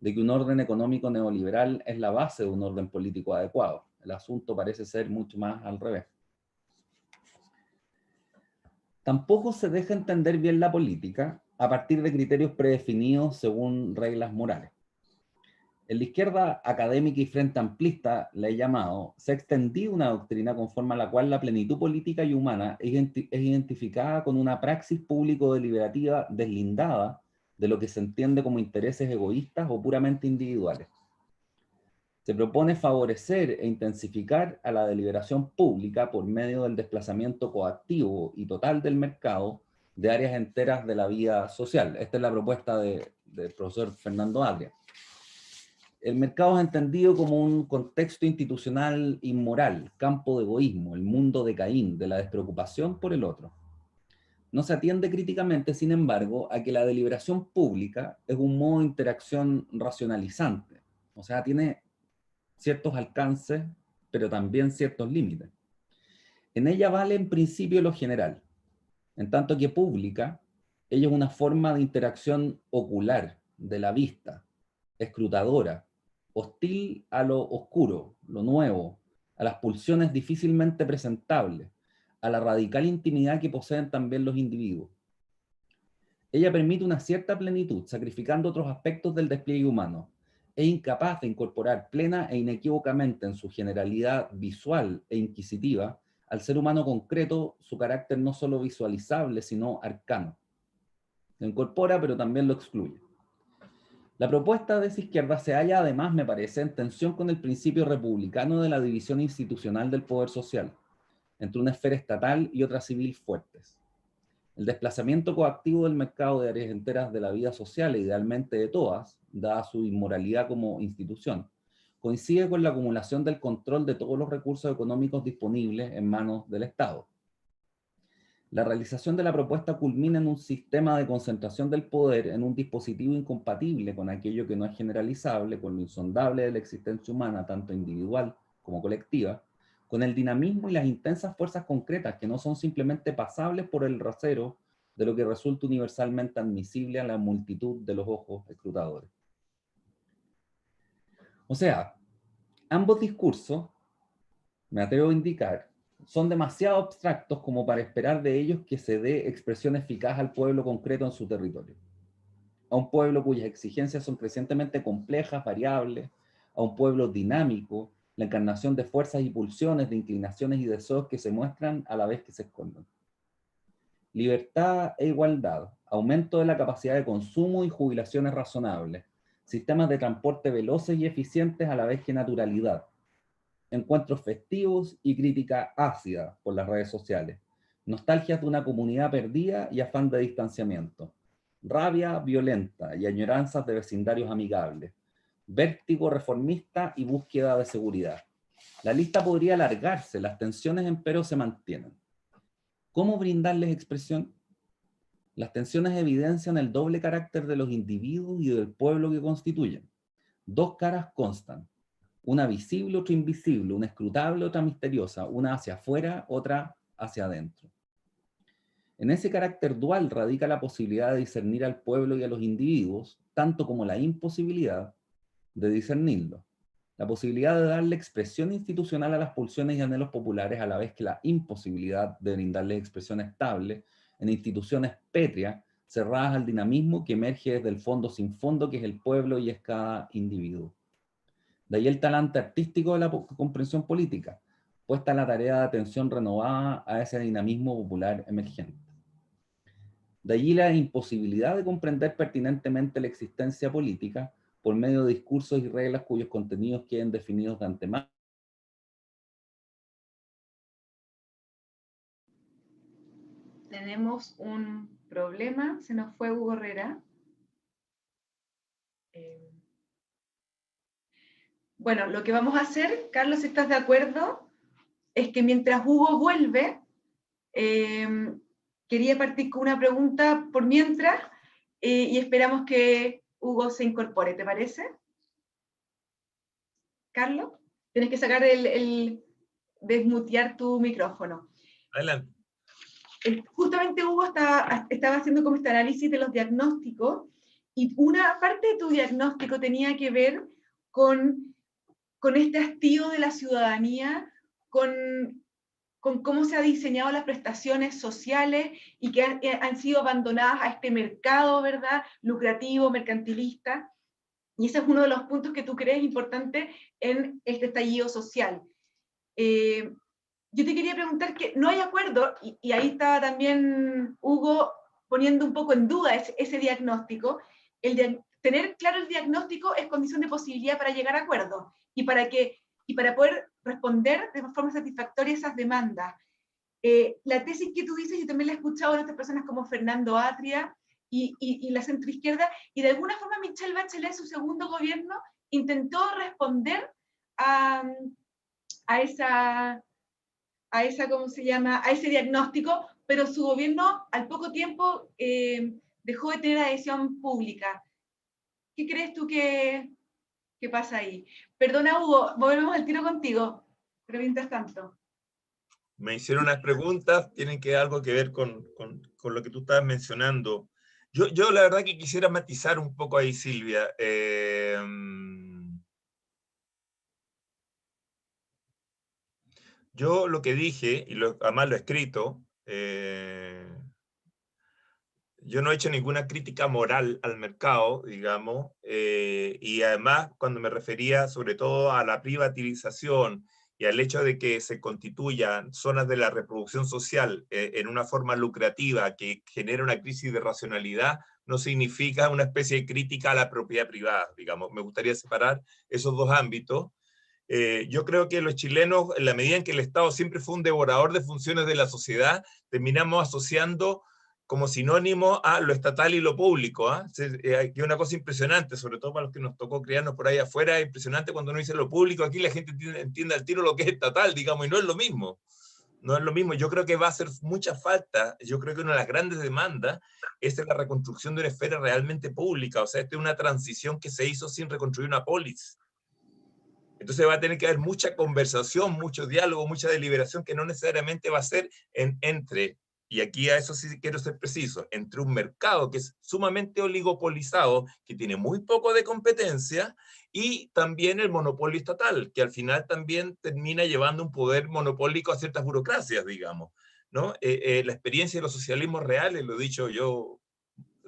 de que un orden económico neoliberal es la base de un orden político adecuado. El asunto parece ser mucho más al revés. Tampoco se deja entender bien la política a partir de criterios predefinidos según reglas morales. En la izquierda académica y frente amplista, la he llamado, se ha extendido una doctrina conforme a la cual la plenitud política y humana es identificada con una praxis público-deliberativa deslindada de lo que se entiende como intereses egoístas o puramente individuales. Se propone favorecer e intensificar a la deliberación pública por medio del desplazamiento coactivo y total del mercado de áreas enteras de la vida social. Esta es la propuesta del profesor Fernando Adria. El mercado es entendido como un contexto institucional inmoral, campo de egoísmo, el mundo de Caín, de la despreocupación por el otro. No se atiende críticamente, sin embargo, a que la deliberación pública es un modo de interacción racionalizante, o sea, tiene ciertos alcances, pero también ciertos límites. En ella vale en principio lo general, en tanto que pública, ella es una forma de interacción ocular, de la vista, escrutadora, hostil a lo oscuro, lo nuevo, a las pulsiones difícilmente presentables, a la radical intimidad que poseen también los individuos. Ella permite una cierta plenitud, sacrificando otros aspectos del despliegue humano. Es incapaz de incorporar plena e inequívocamente en su generalidad visual e inquisitiva al ser humano concreto su carácter no solo visualizable, sino arcano. Lo incorpora, pero también lo excluye. La propuesta de esa izquierda se halla, además, me parece, en tensión con el principio republicano de la división institucional del poder social, entre una esfera estatal y otra civil fuertes. El desplazamiento coactivo del mercado de áreas enteras de la vida social, idealmente de todas, dada su inmoralidad como institución, coincide con la acumulación del control de todos los recursos económicos disponibles en manos del Estado. La realización de la propuesta culmina en un sistema de concentración del poder en un dispositivo incompatible con aquello que no es generalizable, con lo insondable de la existencia humana, tanto individual como colectiva, con el dinamismo y las intensas fuerzas concretas que no son simplemente pasables por el rasero de lo que resulta universalmente admisible a la multitud de los ojos escrutadores. O sea, ambos discursos, me atrevo a indicar, son demasiado abstractos como para esperar de ellos que se dé expresión eficaz al pueblo concreto en su territorio. A un pueblo cuyas exigencias son crecientemente complejas, variables, a un pueblo dinámico, la encarnación de fuerzas y pulsiones, de inclinaciones y deseos que se muestran a la vez que se esconden. Libertad e igualdad, aumento de la capacidad de consumo y jubilaciones razonables, sistemas de transporte veloces y eficientes a la vez que naturalidad, encuentros festivos y crítica ácida por las redes sociales, nostalgias de una comunidad perdida y afán de distanciamiento, rabia violenta y añoranzas de vecindarios amigables, vértigo reformista y búsqueda de seguridad. La lista podría alargarse, las tensiones empero se mantienen. ¿Cómo brindarles expresión? Las tensiones evidencian el doble carácter de los individuos y del pueblo que constituyen. Dos caras constan, una visible, otra invisible, una escrutable, otra misteriosa, una hacia afuera, otra hacia adentro. En ese carácter dual radica la posibilidad de discernir al pueblo y a los individuos, tanto como la imposibilidad de discernirlo. La posibilidad de darle expresión institucional a las pulsiones y anhelos populares, a la vez que la imposibilidad de brindarles expresión estable en instituciones pétreas, cerradas al dinamismo que emerge desde el fondo sin fondo, que es el pueblo y es cada individuo. De ahí el talante artístico de la comprensión política, puesta en la tarea de atención renovada a ese dinamismo popular emergente. De allí la imposibilidad de comprender pertinentemente la existencia política por medio de discursos y reglas cuyos contenidos queden definidos de antemano. Tenemos un problema, se nos fue Hugo Herrera. Bueno, lo que vamos a hacer, Carlos, si estás de acuerdo, es que mientras Hugo vuelve, quería partir con una pregunta por mientras y esperamos que Hugo se incorpore, ¿te parece? Carlos, tienes que sacar desmutear tu micrófono. Adelante. Justamente Hugo estaba haciendo como este análisis de los diagnósticos y una parte de tu diagnóstico tenía que ver con este hastío de la ciudadanía, con cómo se han diseñado las prestaciones sociales y que han sido abandonadas a este mercado, ¿verdad? Lucrativo, mercantilista. Y ese es uno de los puntos que tú crees importante en este estallido social. Yo te quería preguntar que no hay acuerdo, y ahí estaba también Hugo poniendo un poco en duda ese diagnóstico. Tener claro el diagnóstico es condición de posibilidad para llegar a acuerdos y para poder responder de forma satisfactoria esas demandas. La tesis que tú dices, yo también la he escuchado de otras personas como Fernando Atria y la centroizquierda, y de alguna forma Michelle Bachelet, su segundo gobierno, intentó responder a esa, ¿cómo se llama?, a ese diagnóstico, pero su gobierno al poco tiempo dejó de tener adhesión pública. ¿Qué crees tú que pasa ahí? Perdona, Hugo, volvemos al tiro contigo, pero mientras tanto. Me hicieron unas preguntas, tienen algo que ver con lo que tú estabas mencionando. Yo la verdad que quisiera matizar un poco ahí, Silvia. Yo lo que dije, y además lo he escrito, yo no he hecho ninguna crítica moral al mercado, digamos, y además cuando me refería sobre todo a la privatización y al hecho de que se constituyan zonas de la reproducción social en una forma lucrativa que genera una crisis de racionalidad, no significa una especie de crítica a la propiedad privada, digamos. Me gustaría separar esos dos ámbitos. Yo creo que los chilenos, en la medida en que el Estado siempre fue un devorador de funciones de la sociedad, terminamos asociando como sinónimo a lo estatal y lo público, que es una cosa impresionante, sobre todo para los que nos tocó criarnos por ahí afuera, es impresionante cuando uno dice lo público, aquí la gente entiende al tiro lo que es estatal, digamos, y no es lo mismo. No es lo mismo, yo creo que va a hacer mucha falta, yo creo que una de las grandes demandas es la reconstrucción de una esfera realmente pública, o sea, esta es una transición que se hizo sin reconstruir una polis. Entonces va a tener que haber mucha conversación, mucho diálogo, mucha deliberación que no necesariamente va a ser entre, y aquí a eso sí quiero ser preciso, entre un mercado que es sumamente oligopolizado, que tiene muy poco de competencia, y también el monopolio estatal, que al final también termina llevando un poder monopólico a ciertas burocracias, digamos, ¿no? La experiencia de los socialismos reales, lo he dicho yo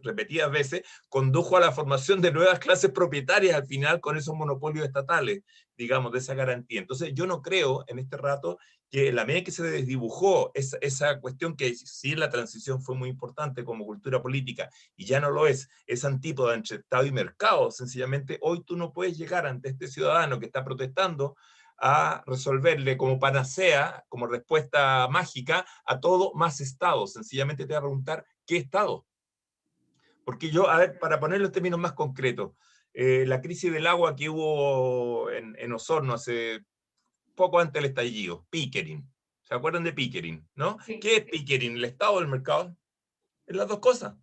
repetidas veces, condujo a la formación de nuevas clases propietarias al final con esos monopolios estatales, digamos, de esa garantía. Entonces yo no creo en este rato que la medida que se desdibujó esa cuestión que sí la transición fue muy importante como cultura política y ya no lo es, esa antípoda entre Estado y mercado, sencillamente hoy tú no puedes llegar ante este ciudadano que está protestando a resolverle como panacea, como respuesta mágica a todo más Estado. Sencillamente te va a preguntar, ¿qué Estado? Porque yo, a ver, para ponerlo en términos más concretos, la crisis del agua que hubo en Osorno hace poco antes del estallido, Pickering. ¿Se acuerdan de Pickering? ¿No? Sí. ¿Qué es Pickering? ¿El Estado o el mercado? Es las dos cosas.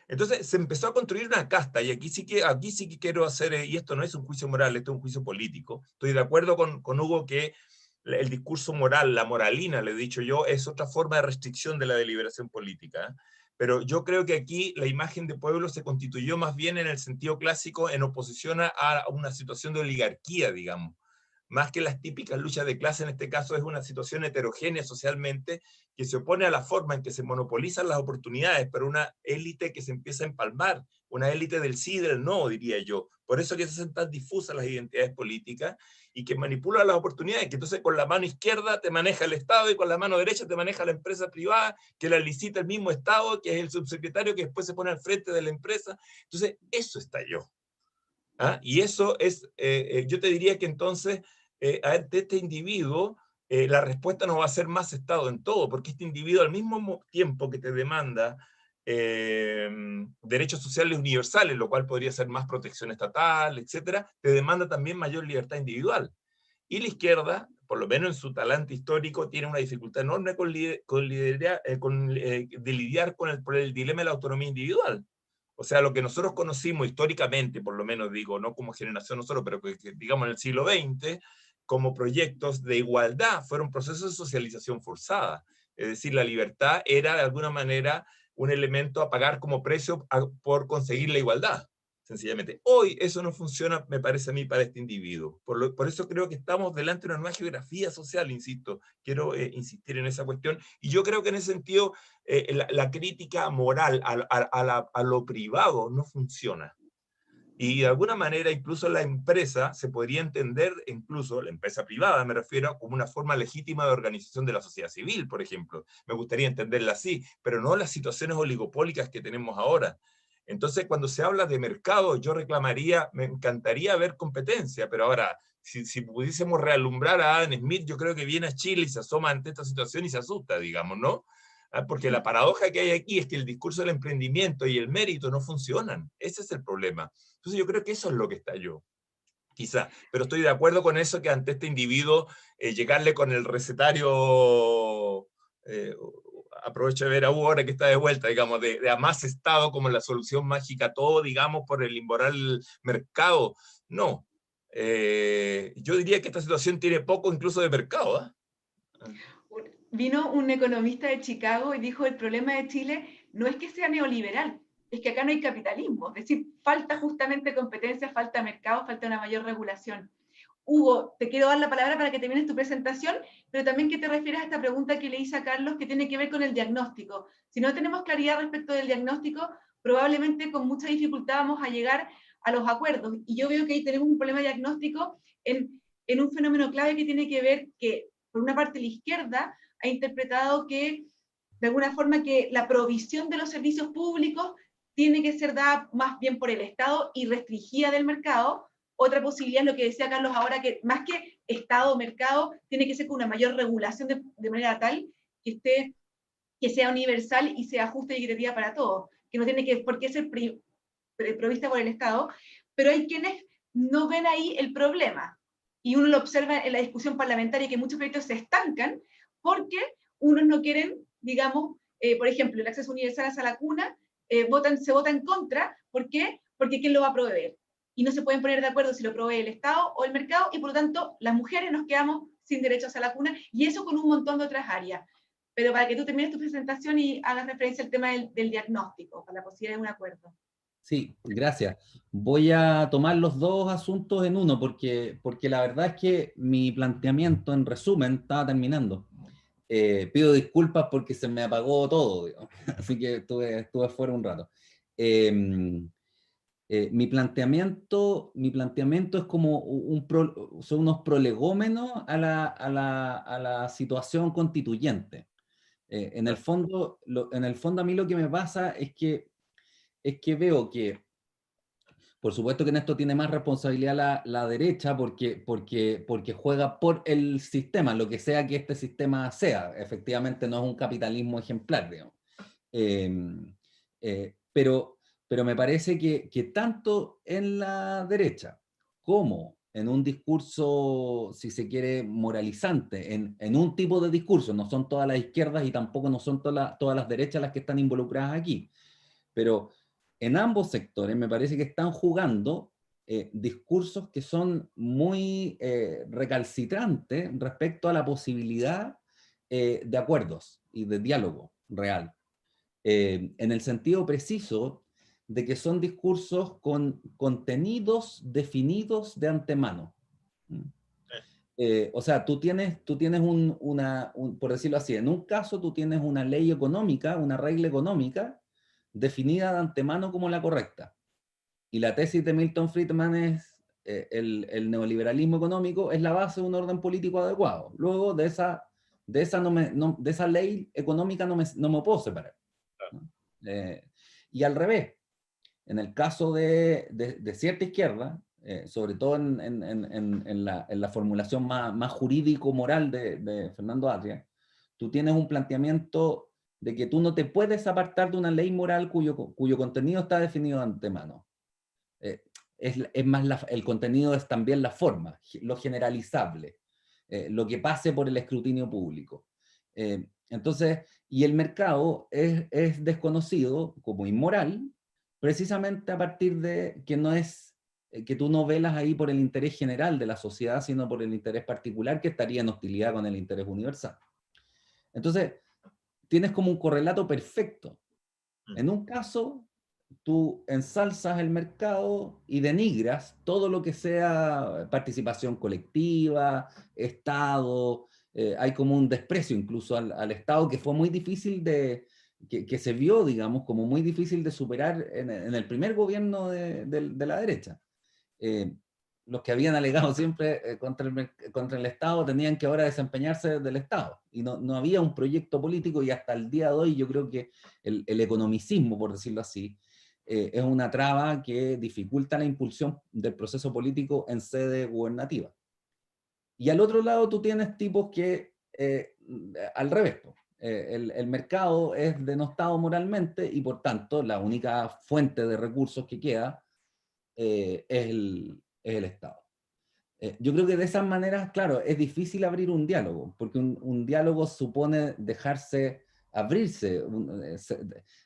Entonces se empezó a construir una casta, y aquí sí que quiero hacer, y esto no es un juicio moral, esto es un juicio político. Estoy de acuerdo con Hugo que el discurso moral, la moralina, le he dicho yo, es otra forma de restricción de la deliberación política. Pero yo creo que aquí la imagen de pueblo se constituyó más bien en el sentido clásico en oposición a una situación de oligarquía, digamos. Más que las típicas luchas de clase, en este caso es una situación heterogénea socialmente que se opone a la forma en que se monopolizan las oportunidades, pero una élite que se empieza a empalmar, una élite del sí y del no, diría yo. Por eso que se hacen tan difusas las identidades políticas y que manipulan las oportunidades, que entonces con la mano izquierda te maneja el Estado y con la mano derecha te maneja la empresa privada, que la licita el mismo Estado, que es el subsecretario que después se pone al frente de la empresa. Entonces, eso estalló. Y eso es, yo te diría que entonces, ante este individuo, la respuesta no va a ser más Estado en todo, porque este individuo al mismo tiempo que te demanda derechos sociales universales, lo cual podría ser más protección estatal, etcétera, te demanda también mayor libertad individual. Y la izquierda, por lo menos en su talante histórico, tiene una dificultad enorme de lidiar con el dilema de la autonomía individual. O sea, lo que nosotros conocimos históricamente, por lo menos digo, no como generación nosotros, pero que digamos en el siglo XX, como proyectos de igualdad, fueron procesos de socialización forzada. Es decir, la libertad era de alguna manera un elemento a pagar como precio por conseguir la igualdad, sencillamente. Hoy eso no funciona, me parece a mí, para este individuo. Por eso creo que estamos delante de una nueva geografía social, insisto. Quiero insistir en esa cuestión. Y yo creo que en ese sentido la crítica moral a lo privado no funciona. Y de alguna manera incluso la empresa se podría entender, incluso la empresa privada me refiero, como una forma legítima de organización de la sociedad civil, por ejemplo. Me gustaría entenderla así, pero no las situaciones oligopólicas que tenemos ahora. Entonces, cuando se habla de mercado, yo reclamaría, me encantaría ver competencia, pero ahora, si pudiésemos realumbrar a Adam Smith, yo creo que viene a Chile y se asoma ante esta situación y se asusta, digamos, ¿no? Porque la paradoja que hay aquí es que el discurso del emprendimiento y el mérito no funcionan. Ese es el problema. Entonces yo creo que eso es lo que estalló, quizá. Pero estoy de acuerdo con eso, que ante este individuo, llegarle con el recetario, aprovecho de ver a Hugo ahora que está de vuelta, digamos, de a más Estado como la solución mágica a todo, digamos, por el inmoral mercado. No. Yo diría que esta situación tiene poco incluso de mercado, ¿eh? Vino un economista de Chicago y dijo: el problema de Chile no es que sea neoliberal, es que acá no hay capitalismo, es decir, falta justamente competencia, falta mercado, falta una mayor regulación. Hugo, te quiero dar la palabra para que termines tu presentación, pero también que te refieras a esta pregunta que le hice a Carlos, que tiene que ver con el diagnóstico. Si no tenemos claridad respecto del diagnóstico, probablemente con mucha dificultad vamos a llegar a los acuerdos. Y yo veo que ahí tenemos un problema diagnóstico en un fenómeno clave que tiene que ver que, por una parte, la izquierda ha interpretado que, de alguna forma, que la provisión de los servicios públicos tiene que ser dada más bien por el Estado y restringida del mercado. Otra posibilidad es lo que decía Carlos ahora, que más que Estado o mercado, tiene que ser con una mayor regulación de manera tal que sea universal y sea justa y equitativa para todos, que no tiene por qué ser provista por el Estado, pero hay quienes no ven ahí el problema. Y uno lo observa en la discusión parlamentaria, que muchos proyectos se estancan porque unos no quieren, digamos, por ejemplo, el acceso universal a la cuna, se vota en contra. ¿Por qué? Porque ¿quién lo va a proveer? Y no se pueden poner de acuerdo si lo provee el Estado o el mercado, y por lo tanto las mujeres nos quedamos sin derechos a la cuna, y eso con un montón de otras áreas. Pero para que tú termines tu presentación y hagas referencia al tema del diagnóstico, para la posibilidad de un acuerdo. Sí, gracias. Voy a tomar los dos asuntos en uno, porque la verdad es que mi planteamiento, en resumen, estaba terminando. Pido disculpas porque se me apagó todo, digamos. Así que estuve fuera un rato. Mi planteamiento es como son unos prolegómenos a la situación constituyente. En el fondo a mí lo que me pasa es que veo que, por supuesto que en esto tiene más responsabilidad la derecha porque juega por el sistema, lo que sea que este sistema sea. Efectivamente no es un capitalismo ejemplar, digamos. Pero me parece que tanto en la derecha como en un discurso, si se quiere, moralizante, en un tipo de discurso, no son todas las izquierdas y tampoco no son todas las derechas las que están involucradas aquí, pero en ambos sectores me parece que están jugando discursos que son muy recalcitrantes respecto a la posibilidad de acuerdos y de diálogo real. En el sentido preciso de que son discursos con contenidos definidos de antemano. O sea, tú tienes por decirlo así, en un caso tú tienes una ley económica, una regla económica, definida de antemano como la correcta. Y la tesis de Milton Friedman es el neoliberalismo económico es la base de un orden político adecuado. Luego de esa ley económica no me puedo separar, ¿no? Y al revés, en el caso de cierta izquierda, sobre todo en la formulación más jurídico-moral de Fernando Atria, tú tienes un planteamiento de que tú no te puedes apartar de una ley moral cuyo contenido está definido de antemano. Es más, el contenido es también la forma, lo generalizable, lo que pase por el escrutinio público. Entonces, y el mercado es desconocido como inmoral, precisamente a partir de que no es que tú no velas ahí por el interés general de la sociedad, sino por el interés particular que estaría en hostilidad con el interés universal. Entonces, tienes como un correlato perfecto. En un caso, tú ensalzas el mercado y denigras todo lo que sea participación colectiva, Estado. Hay como un desprecio incluso al Estado que fue muy difícil que se vio, digamos, como muy difícil de superar en el primer gobierno de la derecha. Los que habían alegado siempre contra el Estado tenían que ahora desempeñarse del Estado. Y no había un proyecto político, y hasta el día de hoy yo creo que el economicismo, por decirlo así, es una traba que dificulta la impulsión del proceso político en sede gubernativa. Y al otro lado tú tienes tipos que, al revés, el mercado es denostado moralmente y por tanto la única fuente de recursos que queda es el Estado. Yo creo que de esas maneras, claro, es difícil abrir un diálogo, porque un diálogo supone abrirse,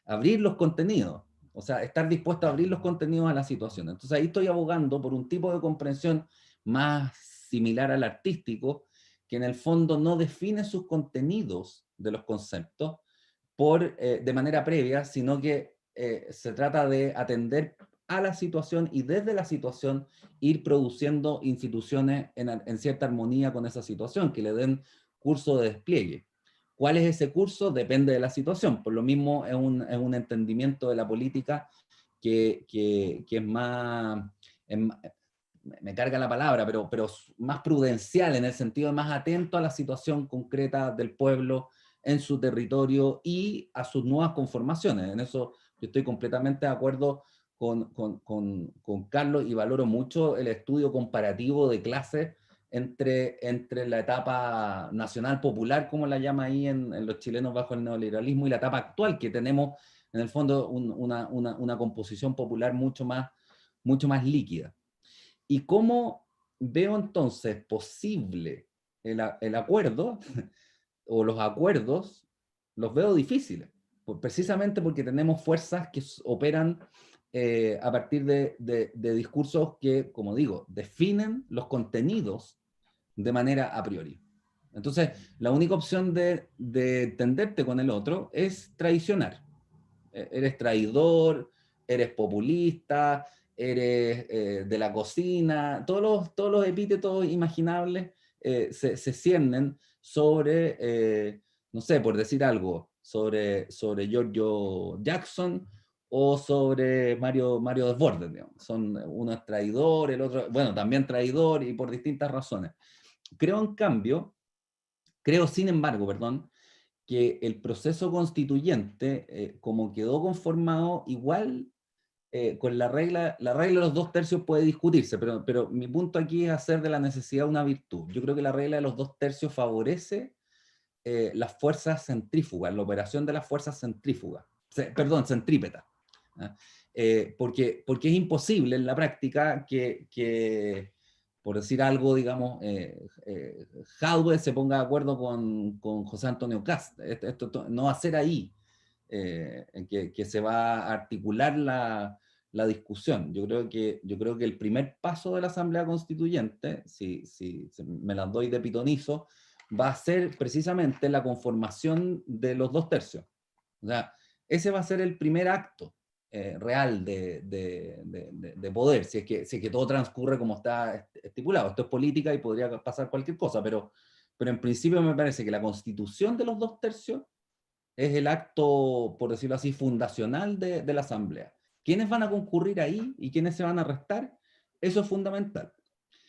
abrir los contenidos, o sea, estar dispuesto a abrir los contenidos a la situación. Entonces ahí estoy abogando por un tipo de comprensión más similar al artístico, que en el fondo no define sus contenidos de los conceptos de manera previa, sino que se trata de atender a la situación y desde la situación ir produciendo instituciones en cierta armonía con esa situación, que le den curso de despliegue. ¿Cuál es ese curso? Depende de la situación. Por lo mismo es un entendimiento de la política que es más, me carga la palabra, pero más prudencial, en el sentido de más atento a la situación concreta del pueblo en su territorio y a sus nuevas conformaciones. En eso yo estoy completamente de acuerdo con Carlos, y valoro mucho el estudio comparativo de clases entre la etapa nacional popular, como la llama ahí en los chilenos bajo el neoliberalismo, y la etapa actual, que tenemos en el fondo una composición popular mucho más líquida. ¿Y cómo veo entonces posible el acuerdo o los acuerdos? Los veo difíciles, precisamente porque tenemos fuerzas que operan a partir de discursos que, como digo, definen los contenidos de manera a priori. Entonces, la única opción de entenderte con el otro es traicionar. Eres traidor, eres populista, eres de la cocina, todos los epítetos imaginables se ciernen sobre, no sé, por decir algo, sobre Giorgio Jackson o sobre Mario Desbordes, digamos. Uno es traidor, el otro, bueno, también traidor, y por distintas razones. Creo, sin embargo, que el proceso constituyente, como quedó conformado, igual con la regla de los 2/3 puede discutirse, pero mi punto aquí es hacer de la necesidad una virtud. Yo creo que la regla de los 2/3 favorece las fuerzas centrífugas, la operación de las fuerzas centrífugas, centrípetas. ¿Ah? Porque es imposible en la práctica que por decir algo, digamos, Jadwe se ponga de acuerdo con José Antonio Kast. Esto no va a ser ahí en que se va a articular la discusión. Yo creo que el primer paso de la Asamblea Constituyente, si me las doy de pitonizo, va a ser precisamente la conformación de los 2/3. O sea, ese va a ser el primer acto real de poder, si es que todo transcurre como está estipulado. Esto es política y podría pasar cualquier cosa, pero en principio me parece que la constitución de los 2/3 es el acto, por decirlo así, fundacional de la Asamblea. ¿Quiénes van a concurrir ahí y quiénes se van a restar? Eso es fundamental.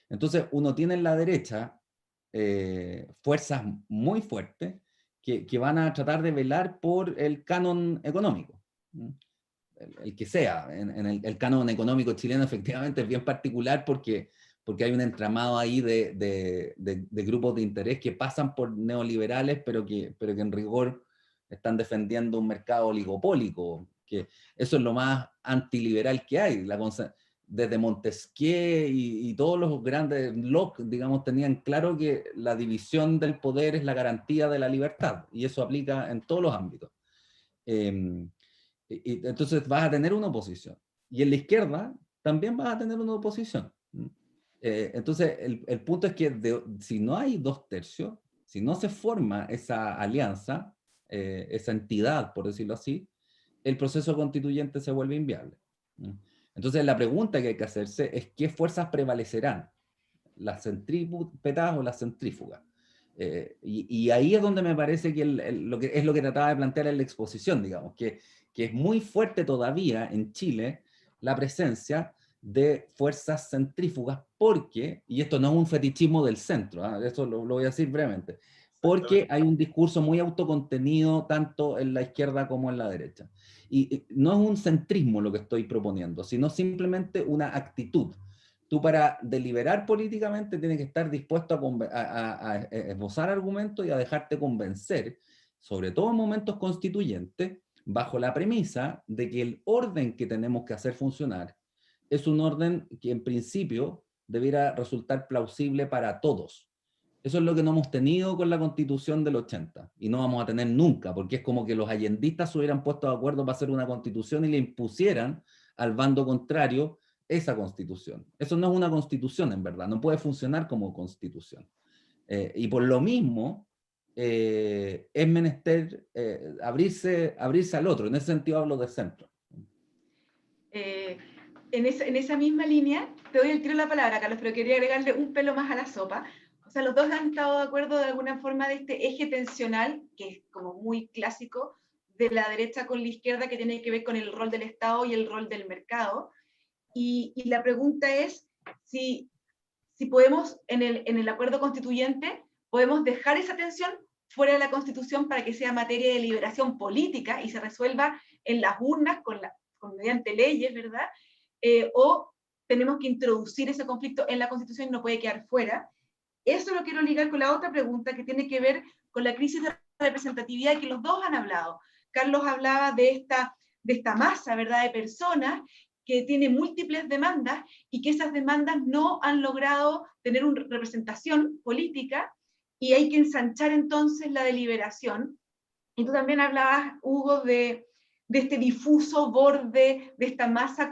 Entonces, uno tiene en la derecha fuerzas muy fuertes que van a tratar de velar por el canon económico. El que sea. El canon económico chileno efectivamente es bien particular porque hay un entramado ahí de grupos de interés que pasan por neoliberales, pero que en rigor están defendiendo un mercado oligopólico, que eso es lo más antiliberal que hay. Desde Montesquieu y todos los grandes Locke, digamos, tenían claro que la división del poder es la garantía de la libertad, y eso aplica en todos los ámbitos. Entonces vas a tener una oposición. Y en la izquierda también vas a tener una oposición. Entonces el punto es que si no hay 2/3, si no se forma esa alianza, esa entidad, por decirlo así, el proceso constituyente se vuelve inviable. Entonces la pregunta que hay que hacerse es ¿qué fuerzas prevalecerán? ¿Las centrípetas o las centrífugas? Y ahí es donde me parece que lo que trataba de plantear en la exposición, digamos, que es muy fuerte todavía en Chile la presencia de fuerzas centrífugas, porque, y esto no es un fetichismo del centro, eso lo voy a decir brevemente, porque hay un discurso muy autocontenido tanto en la izquierda como en la derecha. Y no es un centrismo lo que estoy proponiendo, sino simplemente una actitud. Tú, para deliberar políticamente, tienes que estar dispuesto a esbozar argumentos y a dejarte convencer, sobre todo en momentos constituyentes, bajo la premisa de que el orden que tenemos que hacer funcionar es un orden que en principio debiera resultar plausible para todos. Eso es lo que no hemos tenido con la Constitución del 80, y no vamos a tener nunca, porque es como que los allendistas se hubieran puesto de acuerdo para hacer una constitución y le impusieran al bando contrario esa constitución. Eso no es una constitución, en verdad, no puede funcionar como constitución. Y por lo mismo, es menester abrirse al otro. En ese sentido hablo de centro. en esa misma línea, te doy el tiro de la palabra, Carlos, pero quería agregarle un pelo más a la sopa. O sea, los dos han estado de acuerdo de alguna forma de este eje tensional, que es como muy clásico, de la derecha con la izquierda, que tiene que ver con el rol del Estado y el rol del mercado. Y la pregunta es si podemos, en el acuerdo constituyente, podemos dejar esa tensión fuera de la Constitución para que sea materia de deliberación política y se resuelva en las urnas mediante leyes, ¿verdad? O tenemos que introducir ese conflicto en la Constitución y no puede quedar fuera. Eso lo quiero ligar con la otra pregunta que tiene que ver con la crisis de representatividad que los dos han hablado. Carlos hablaba de esta masa, ¿verdad?, de personas que tiene múltiples demandas y que esas demandas no han logrado tener una representación política y hay que ensanchar entonces la deliberación. Y tú también hablabas, Hugo, de este difuso borde, de esta masa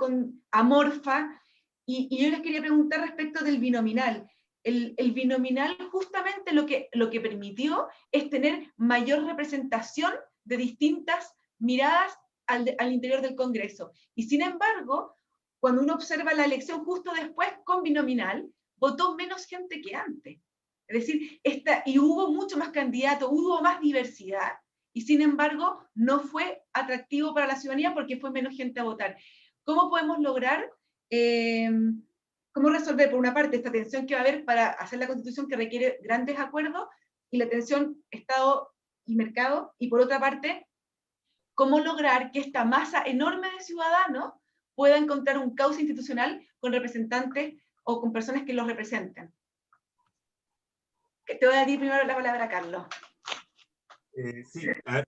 amorfa, y yo les quería preguntar respecto del binominal. El binominal justamente lo que permitió es tener mayor representación de distintas miradas al interior del Congreso. Y sin embargo, cuando uno observa la elección justo después con binominal, votó menos gente que antes. Es decir, y hubo mucho más candidatos, hubo más diversidad, y sin embargo no fue atractivo para la ciudadanía porque fue menos gente a votar. ¿Cómo podemos lograr, cómo resolver, por una parte, esta tensión que va a haber para hacer la Constitución que requiere grandes acuerdos, y la tensión Estado y mercado, y por otra parte, cómo lograr que esta masa enorme de ciudadanos pueda encontrar un cauce institucional con representantes o con personas que los representen? Te voy a dar primero la palabra, Carlos. Sí, a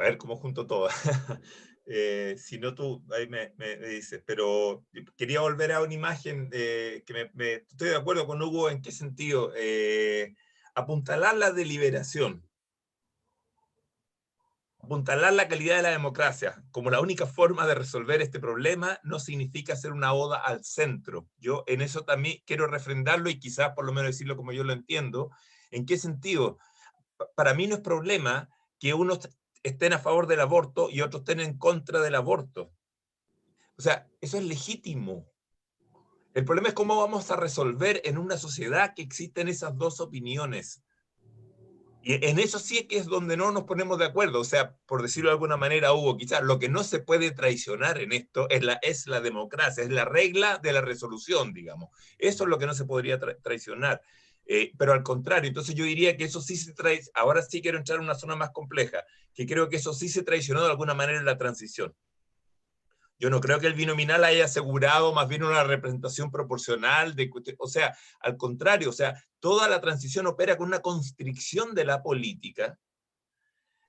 ver cómo junto todo. Si no, tú ahí me dices, pero quería volver a una imagen que estoy de acuerdo con Hugo. ¿En qué sentido? Apuntalar la deliberación, apuntalar la calidad de la democracia como la única forma de resolver este problema no significa hacer una oda al centro. Yo en eso también quiero refrendarlo y quizás por lo menos decirlo como yo lo entiendo. ¿En qué sentido? Para mí no es problema que unos estén a favor del aborto y otros estén en contra del aborto. O sea, eso es legítimo. El problema es cómo vamos a resolver en una sociedad que existen esas dos opiniones. Y en eso sí que es donde no nos ponemos de acuerdo. O sea, por decirlo de alguna manera, Hugo, quizás lo que no se puede traicionar en esto es la democracia, es la regla de la resolución, digamos. Eso es lo que no se podría traicionar. Pero al contrario, entonces yo diría que eso sí se traicionó. Ahora sí quiero entrar en una zona más compleja, que creo que eso sí se traicionó de alguna manera en la transición. Yo no creo que el binominal haya asegurado más bien una representación proporcional, o sea, al contrario, o sea, toda la transición opera con una constricción de la política,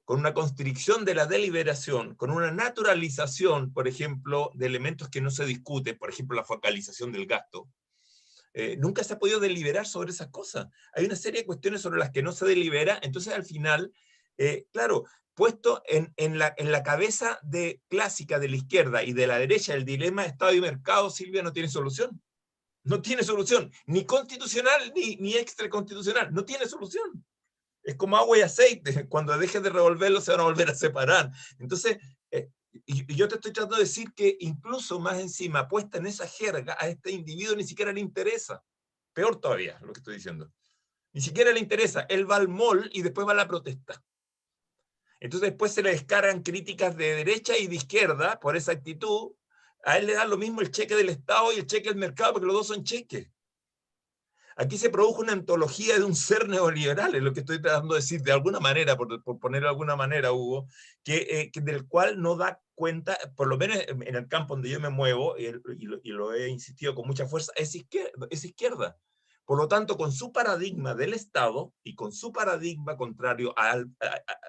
con una constricción de la deliberación, con una naturalización, por ejemplo, de elementos que no se discuten, por ejemplo, la focalización del gasto. Nunca se ha podido deliberar sobre esas cosas. Hay una serie de cuestiones sobre las que no se delibera, entonces al final, claro, puesto en la cabeza clásica de la izquierda y de la derecha, el dilema de Estado y mercado, Silvia, no tiene solución. No tiene solución, ni constitucional ni extraconstitucional, no tiene solución. Es como agua y aceite, cuando dejes de revolverlo se van a volver a separar. Entonces, y yo te estoy tratando de decir que incluso más encima, puesta en esa jerga, a este individuo ni siquiera le interesa. Peor todavía, lo que estoy diciendo. Ni siquiera le interesa. Él va al mall y después va a la protesta. Entonces después se le descargan críticas de derecha y de izquierda por esa actitud. A él le da lo mismo el cheque del Estado y el cheque del mercado, porque los dos son cheques. Aquí se produjo una antología de un ser neoliberal, es lo que estoy tratando de decir de alguna manera, por ponerlo de alguna manera, Hugo, del cual no da cuenta, por lo menos en el campo donde yo me muevo, y lo he insistido con mucha fuerza, es izquierda. Por lo tanto, con su paradigma del Estado y con su paradigma contrario a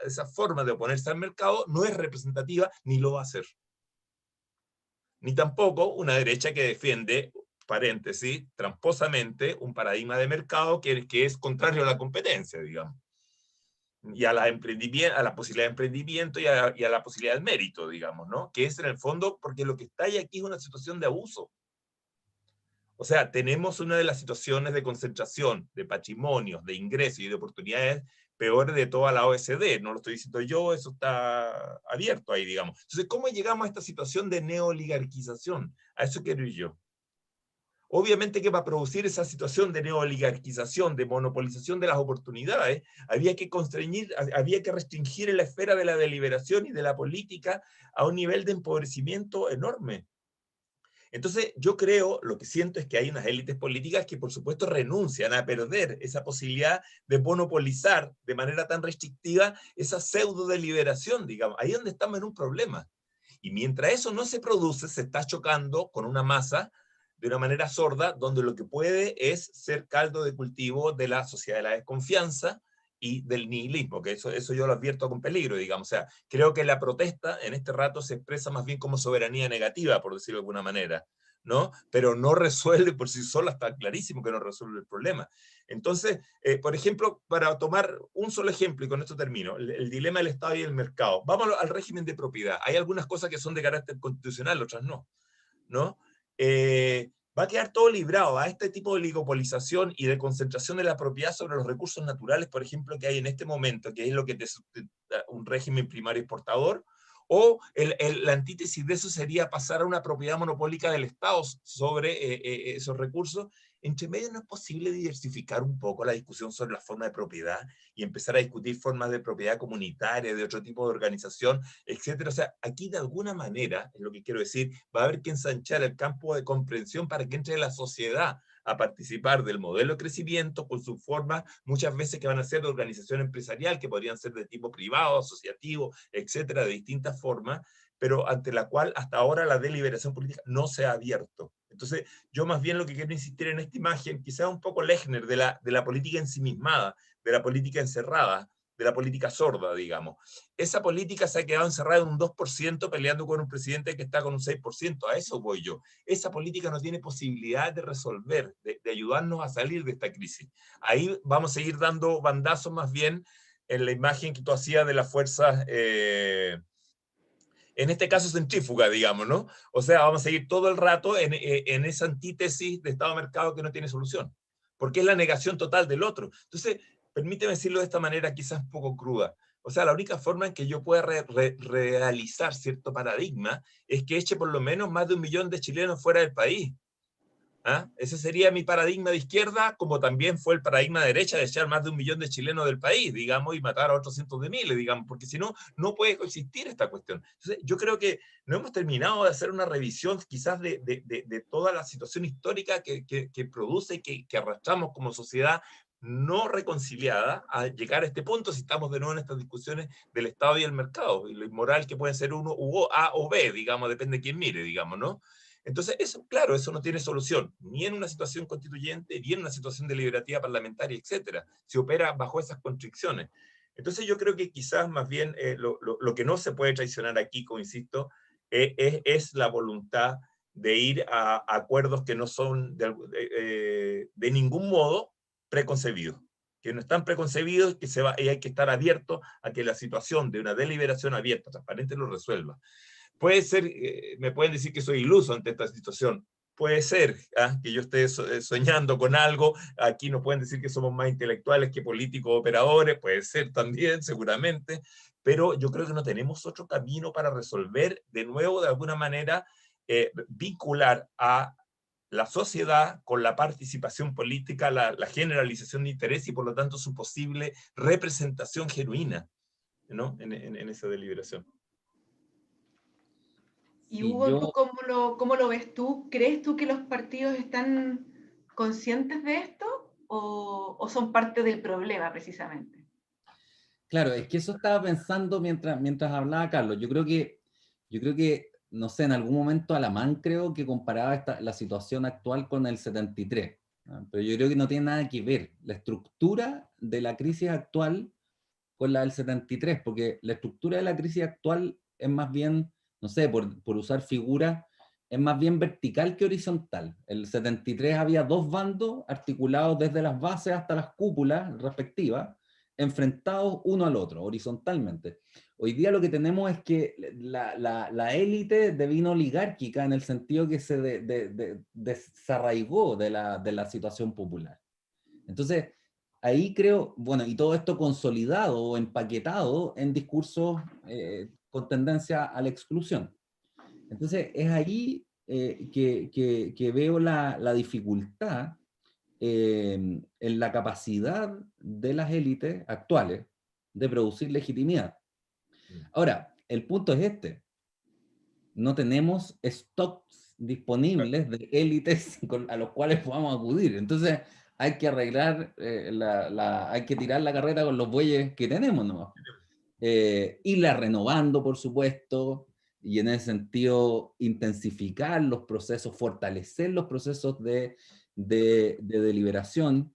esa forma de oponerse al mercado, no es representativa ni lo va a ser. Ni tampoco una derecha que defiende, paréntesis, tramposamente, un paradigma de mercado que es contrario a la competencia, digamos, y a la posibilidad de emprendimiento y a la posibilidad del mérito, digamos, ¿no? Que es en el fondo, porque lo que está ahí aquí es una situación de abuso. O sea, tenemos una de las situaciones de concentración de patrimonios, de ingresos y de oportunidades peores de toda la OECD. No lo estoy diciendo yo, eso está abierto ahí, digamos. Entonces, ¿cómo llegamos a esta situación de neoligarquización? A eso quiero ir yo. Obviamente que para producir esa situación de neoligarquización, de monopolización de las oportunidades, había que restringir la esfera de la deliberación y de la política a un nivel de empobrecimiento enorme. Entonces, yo creo, lo que siento es que hay unas élites políticas que, por supuesto, renuncian a perder esa posibilidad de monopolizar de manera tan restrictiva esa pseudo deliberación, digamos. Ahí es donde estamos en un problema. Y mientras eso no se produce, se está chocando con una masa de una manera sorda, donde lo que puede es ser caldo de cultivo de la sociedad de la desconfianza y del nihilismo, que eso yo lo advierto con peligro, digamos. O sea, creo que la protesta en este rato se expresa más bien como soberanía negativa, por decirlo de alguna manera, ¿no? Pero no resuelve por sí sola, está clarísimo que no resuelve el problema. Entonces, por ejemplo, para tomar un solo ejemplo, y con esto termino, el dilema del Estado y el mercado. Vamos al régimen de propiedad. Hay algunas cosas que son de carácter constitucional, otras no, ¿no? Va a quedar todo librado a este tipo de oligopolización y de concentración de la propiedad sobre los recursos naturales, por ejemplo, que hay en este momento, que es lo que te sustenta un régimen primario exportador, o la antítesis de eso sería pasar a una propiedad monopólica del Estado sobre esos recursos. Entre medio no es posible diversificar un poco la discusión sobre la forma de propiedad y empezar a discutir formas de propiedad comunitaria, de otro tipo de organización, etcétera. O sea, aquí de alguna manera, es lo que quiero decir, va a haber que ensanchar el campo de comprensión para que entre la sociedad a participar del modelo de crecimiento con sus formas, muchas veces que van a ser de organización empresarial, que podrían ser de tipo privado, asociativo, etcétera, de distintas formas, pero ante la cual hasta ahora la deliberación política no se ha abierto. Entonces, yo más bien lo que quiero insistir en esta imagen, quizás un poco Lechner, de la política ensimismada, de la política encerrada, de la política sorda, digamos. Esa política se ha quedado encerrada en un 2% peleando con un presidente que está con un 6%, a eso voy yo. Esa política no tiene posibilidad de resolver, de ayudarnos a salir de esta crisis. Ahí vamos a seguir dando bandazos más bien en la imagen que tú hacías de las fuerzas, en este caso centrífuga, digamos, ¿no? O sea, vamos a seguir todo el rato en esa antítesis de Estado-mercado que no tiene solución, porque es la negación total del otro. Entonces, permíteme decirlo de esta manera quizás un poco cruda. O sea, la única forma en que yo pueda realizar cierto paradigma es que eche por lo menos más de 1 millón de chilenos fuera del país. ¿Ah? Ese sería mi paradigma de izquierda, como también fue el paradigma de derecha de echar más de 1 millón de chilenos del país, digamos, y matar a otros cientos de miles, digamos, porque si no, no puede coexistir esta cuestión. Entonces, yo creo que no hemos terminado de hacer una revisión quizás de toda la situación histórica que produce y que arrastramos como sociedad no reconciliada a llegar a este punto si estamos de nuevo en estas discusiones del Estado y el mercado, y lo inmoral que pueden ser uno u A o B, digamos, depende de quién mire, digamos, ¿no? Entonces, eso, claro, eso no tiene solución, ni en una situación constituyente, ni en una situación deliberativa parlamentaria, etcétera. Se opera bajo esas constricciones. Entonces, yo creo que quizás más bien lo que no se puede traicionar aquí, como insisto, es la voluntad de ir a acuerdos que no son de ningún modo preconcebidos, que no están preconcebidos, y hay que estar abierto a que la situación de una deliberación abierta, transparente, lo resuelva. Puede ser, me pueden decir que soy iluso ante esta situación, puede ser que yo esté soñando con algo, aquí nos pueden decir que somos más intelectuales que políticos operadores, puede ser también, seguramente, pero yo creo que no tenemos otro camino para resolver, de nuevo, de alguna manera, vincular a la sociedad con la participación política, la generalización de interés y por lo tanto su posible representación genuina, ¿no? en esa deliberación. Y Sí, Hugo, ¿tú cómo lo ves tú? ¿Crees tú que los partidos están conscientes de esto o son parte del problema precisamente? claro, es que eso estaba pensando mientras hablaba Carlos. Yo creo que, no sé, en algún momento Alamán creo que comparaba la situación actual con el 73, ¿no? Pero yo creo que no tiene nada que ver la estructura de la crisis actual con la del 73, porque la estructura de la crisis actual es más bien, no sé, por usar figuras, es más bien vertical que horizontal. El 73 había 2 bandos articulados desde las bases hasta las cúpulas respectivas, enfrentados uno al otro, horizontalmente. Hoy día lo que tenemos es que la élite devino oligárquica en el sentido que se desarraigó de la situación popular. Entonces, ahí creo, bueno, y todo esto consolidado o empaquetado en discursos con tendencia a la exclusión. Entonces, es ahí que veo la dificultad en la capacidad de las élites actuales de producir legitimidad. Ahora, el punto es este. No tenemos stocks disponibles de élites a los cuales podamos acudir. Entonces, hay que arreglar, hay que tirar la carreta con los bueyes que tenemos nomás. Irla renovando, por supuesto, y en ese sentido intensificar los procesos, fortalecer los procesos de deliberación.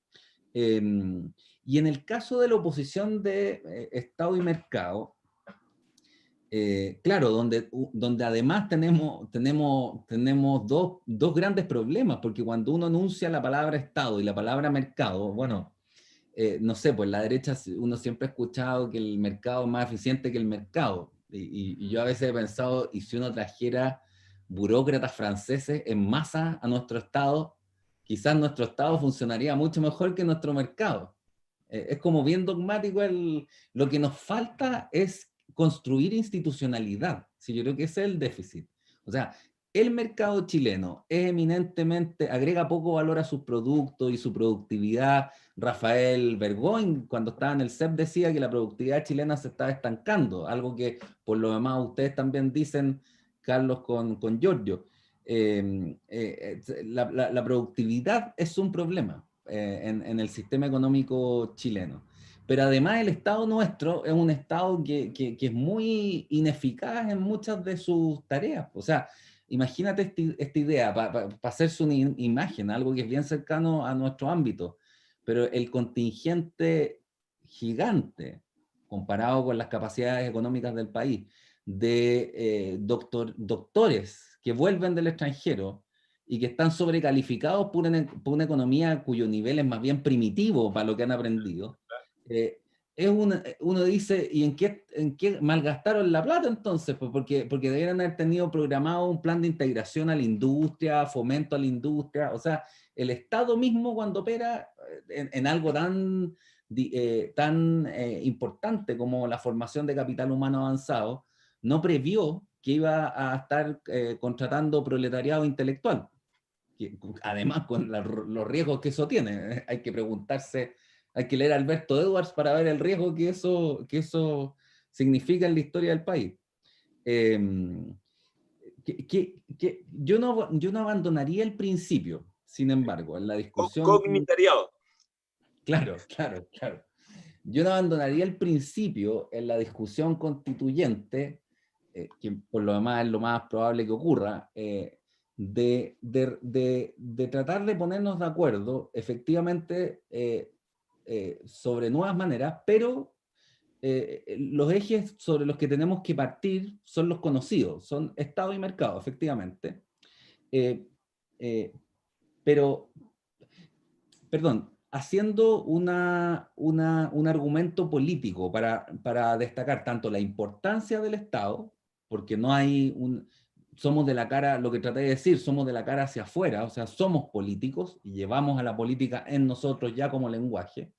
Y en el caso de la oposición de Estado y mercado, claro, donde además tenemos dos grandes problemas, porque cuando uno enuncia la palabra Estado y la palabra mercado, bueno, no sé, pues la derecha uno siempre ha escuchado que el mercado es más eficiente que el mercado, y yo a veces he pensado, ¿y si uno trajera burócratas franceses en masa a nuestro Estado? Quizás nuestro Estado funcionaría mucho mejor que nuestro mercado. Es como bien dogmático, lo que nos falta es construir institucionalidad. Sí, yo creo que ese es el déficit. O sea, el mercado chileno es eminentemente, agrega poco valor a sus productos y su productividad. Rafael Bergoin, cuando estaba en el CEP, decía que la productividad chilena se estaba estancando, algo que por lo demás ustedes también dicen, Carlos, con Giorgio. La productividad es un problema en el sistema económico chileno. Pero además el Estado nuestro es un Estado que es muy ineficaz en muchas de sus tareas. O sea, imagínate esta idea, para hacerse una imagen, algo que es bien cercano a nuestro ámbito, pero el contingente gigante, comparado con las capacidades económicas del país, de doctores que vuelven del extranjero y que están sobrecalificados por una economía cuyo nivel es más bien primitivo para lo que han aprendido. Uno dice, ¿y en qué malgastaron la plata entonces? Pues porque deberían haber tenido programado un plan de integración a la industria, fomento a la industria. O sea, el Estado mismo cuando opera en algo tan importante como la formación de capital humano avanzado, no previó que iba a estar contratando proletariado intelectual. Además, con los riesgos que eso tiene, hay que preguntarse, hay que leer a Alberto Edwards para ver el riesgo que eso significa en la historia del país. Yo no abandonaría el principio, sin embargo, en la discusión... Cognitariado. Claro. Yo no abandonaría el principio en la discusión constituyente, que por lo demás es lo más probable que ocurra, de tratar de ponernos de acuerdo efectivamente sobre nuevas maneras, pero los ejes sobre los que tenemos que partir son los conocidos, son Estado y mercado, efectivamente. Pero, perdón, haciendo un argumento político para destacar tanto la importancia del Estado, porque no hay somos de la cara, lo que traté de decir, somos de la cara hacia afuera, o sea, somos políticos y llevamos a la política en nosotros ya como lenguaje.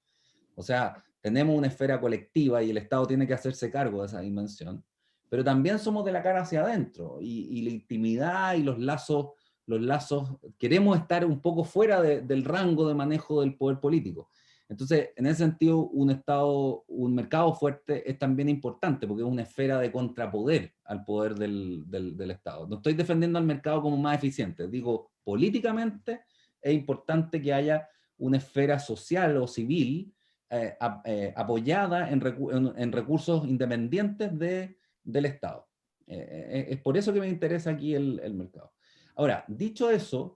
O sea, tenemos una esfera colectiva y el Estado tiene que hacerse cargo de esa dimensión, pero también somos de la cara hacia adentro y la intimidad y los lazos, queremos estar un poco fuera del rango de manejo del poder político. Entonces, en ese sentido, un mercado fuerte es también importante porque es una esfera de contrapoder al poder del Estado. No estoy defendiendo al mercado como más eficiente, digo, políticamente es importante que haya una esfera social o civil apoyada en recursos independientes del Estado. Es por eso que me interesa aquí el mercado. Ahora, dicho eso,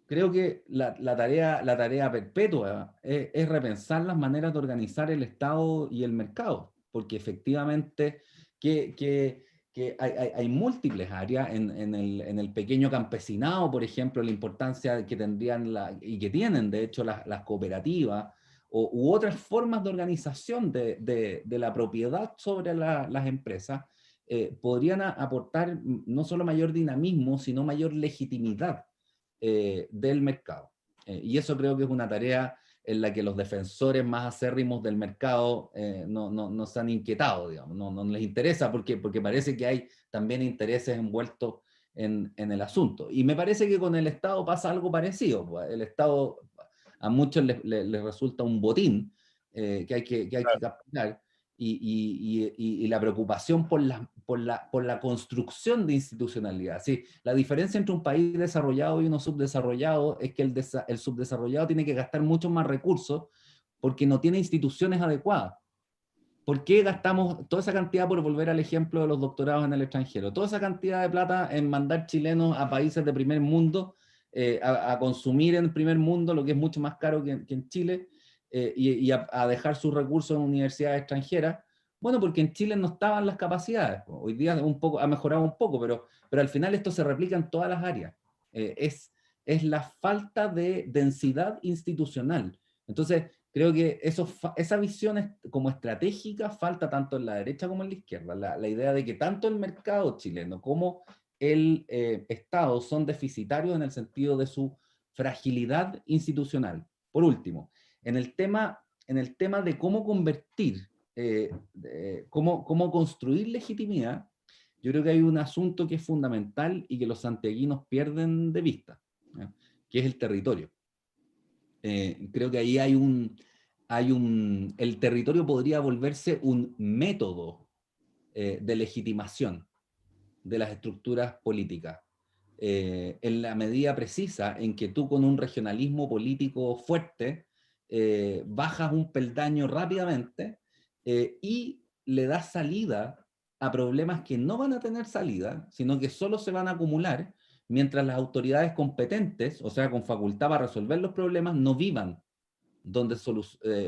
creo que la tarea perpetua es repensar las maneras de organizar el Estado y el mercado, porque efectivamente hay múltiples áreas en el pequeño campesinado, por ejemplo, la importancia que tendrían y que tienen, de hecho, las cooperativas, u otras formas de organización de la propiedad sobre las empresas, podrían aportar no solo mayor dinamismo, sino mayor legitimidad del mercado. Y eso creo que es una tarea en la que los defensores más acérrimos del mercado no se han inquietado, digamos, no les interesa porque parece que hay también intereses envueltos en el asunto. Y me parece que con el Estado pasa algo parecido. Pues. El Estado a muchos les resulta un botín que hay que capturar, y la preocupación por la construcción de institucionalidad. ¿Sí? La diferencia entre un país desarrollado y uno subdesarrollado es que el subdesarrollado tiene que gastar mucho más recursos porque no tiene instituciones adecuadas. ¿Por qué gastamos toda esa cantidad, por volver al ejemplo de los doctorados en el extranjero, toda esa cantidad de plata en mandar chilenos a países de primer mundo, a consumir en el primer mundo, lo que es mucho más caro que en Chile, y a dejar sus recursos en universidades extranjeras? Bueno, porque en Chile no estaban las capacidades. Hoy día ha mejorado un poco, pero al final esto se replica en todas las áreas. Es la falta de densidad institucional. Entonces, creo que esa visión como estratégica falta tanto en la derecha como en la izquierda. La idea de que tanto el mercado chileno como el Estado son deficitarios en el sentido de su fragilidad institucional. Por último, en el tema de cómo convertir, cómo construir legitimidad, yo creo que hay un asunto que es fundamental y que los santiaguinos pierden de vista, ¿no? Que es el territorio. Creo que ahí el territorio podría volverse un método de legitimación de las estructuras políticas, en la medida precisa en que tú con un regionalismo político fuerte bajas un peldaño rápidamente y le das salida a problemas que no van a tener salida, sino que solo se van a acumular mientras las autoridades competentes, o sea, con facultad para resolver los problemas, no vivan donde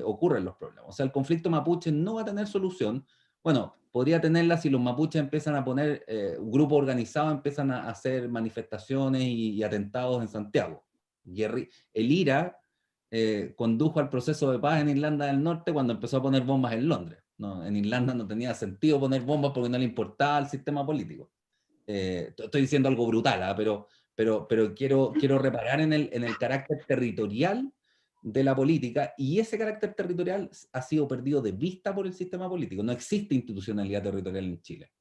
ocurren los problemas. O sea, el conflicto mapuche no va a tener solución. Bueno, podría tenerla si los mapuches empiezan a poner, grupos organizados empiezan a hacer manifestaciones y atentados en Santiago. El IRA condujo al proceso de paz en Irlanda del Norte cuando empezó a poner bombas en Londres. ¿No? En Irlanda no tenía sentido poner bombas porque no le importaba el sistema político. Estoy diciendo algo brutal, ¿eh? pero quiero reparar en el carácter territorial de la política, y ese carácter territorial ha sido perdido de vista por el sistema político. No existe institucionalidad territorial en Chile.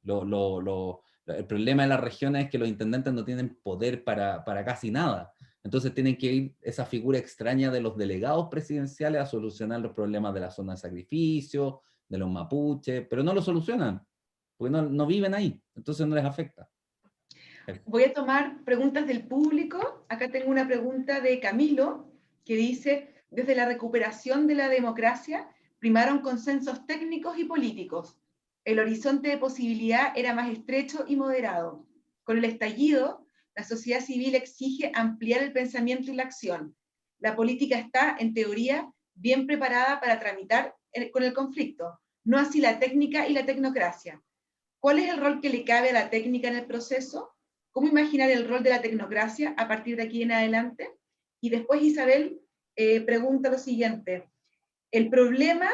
El problema de las regiones es que los intendentes no tienen poder para casi nada. Entonces tienen que ir esa figura extraña de los delegados presidenciales a solucionar los problemas de la zona de sacrificio, de los mapuches, pero no lo solucionan, porque no viven ahí, entonces no les afecta. Voy a tomar preguntas del público. Acá tengo una pregunta de Camilo, que dice: desde la recuperación de la democracia primaron consensos técnicos y políticos. El horizonte de posibilidad era más estrecho y moderado. Con el estallido, la sociedad civil exige ampliar el pensamiento y la acción. La política está, en teoría, bien preparada para tramitar con el conflicto, no así la técnica y la tecnocracia. ¿Cuál es el rol que le cabe a la técnica en el proceso? ¿Cómo imaginar el rol de la tecnocracia a partir de aquí en adelante? Y después Isabel pregunta lo siguiente: el problema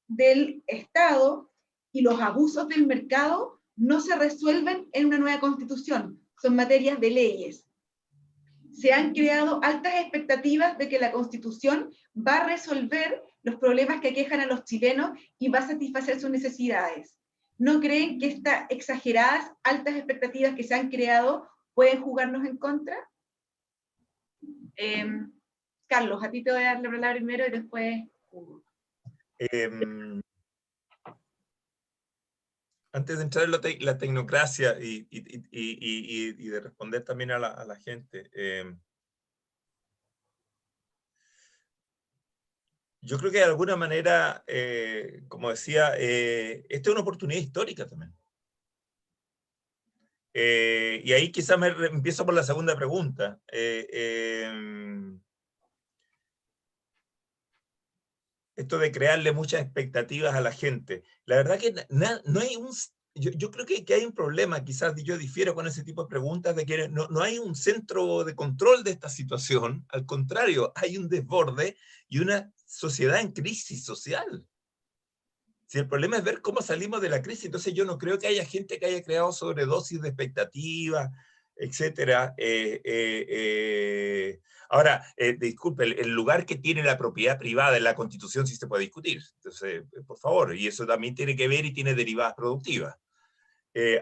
del Estado y los abusos del mercado no se resuelven en una nueva constitución, son materias de leyes. Se han creado altas expectativas de que la constitución va a resolver los problemas que aquejan a los chilenos y va a satisfacer sus necesidades. ¿No creen que estas exageradas altas expectativas que se han creado pueden jugarnos en contra? Carlos, a ti te voy a dar la palabra primero y después Hugo. Antes de entrar en la tecnocracia y de responder también a la gente, yo creo que de alguna manera, como decía, esta es una oportunidad histórica también. Y ahí quizás empiezo por la segunda pregunta. Esto de crearle muchas expectativas a la gente. La verdad que no hay un... Yo creo que hay un problema, quizás yo difiero con ese tipo de preguntas, de que no hay un centro de control de esta situación. Al contrario, hay un desborde y una sociedad en crisis social. Si el problema es ver cómo salimos de la crisis, entonces yo no creo que haya gente que haya creado sobredosis de expectativas, etc. Ahora, disculpe, el lugar que tiene la propiedad privada en la Constitución sí se puede discutir. Entonces, por favor, y eso también tiene que ver y tiene derivadas productivas.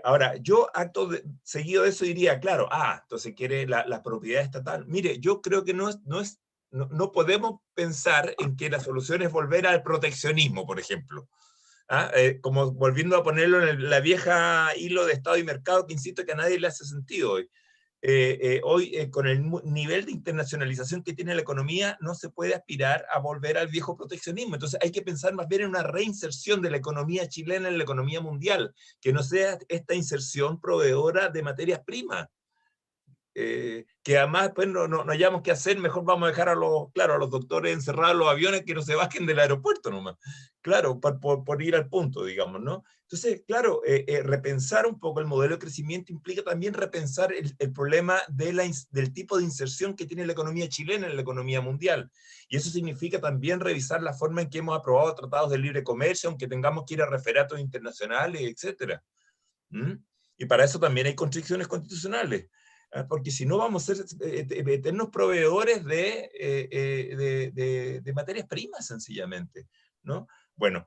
Ahora, yo seguido de eso diría, claro, entonces quiere la propiedad estatal. Mire, yo creo que no podemos pensar en que la solución es volver al proteccionismo, por ejemplo. Como volviendo a ponerlo en la vieja hilo de Estado y mercado, que insisto que a nadie le hace sentido hoy. Hoy, con el nivel de internacionalización que tiene la economía, no se puede aspirar a volver al viejo proteccionismo. Entonces hay que pensar más bien en una reinserción de la economía chilena en la economía mundial, que no sea esta inserción proveedora de materias primas. Que además pues, no hayamos que hacer, mejor vamos a dejar a los doctores encerrados en los aviones que no se bajen del aeropuerto nomás. Claro, por ir al punto, digamos, ¿no? Entonces, claro, repensar un poco el modelo de crecimiento implica también repensar el problema del tipo de inserción que tiene la economía chilena en la economía mundial. Y eso significa también revisar la forma en que hemos aprobado tratados de libre comercio, aunque tengamos que ir a referatos internacionales, etc. Y para eso también hay constricciones constitucionales. Porque si no vamos a ser eternos proveedores de materias primas, sencillamente, ¿no? Bueno,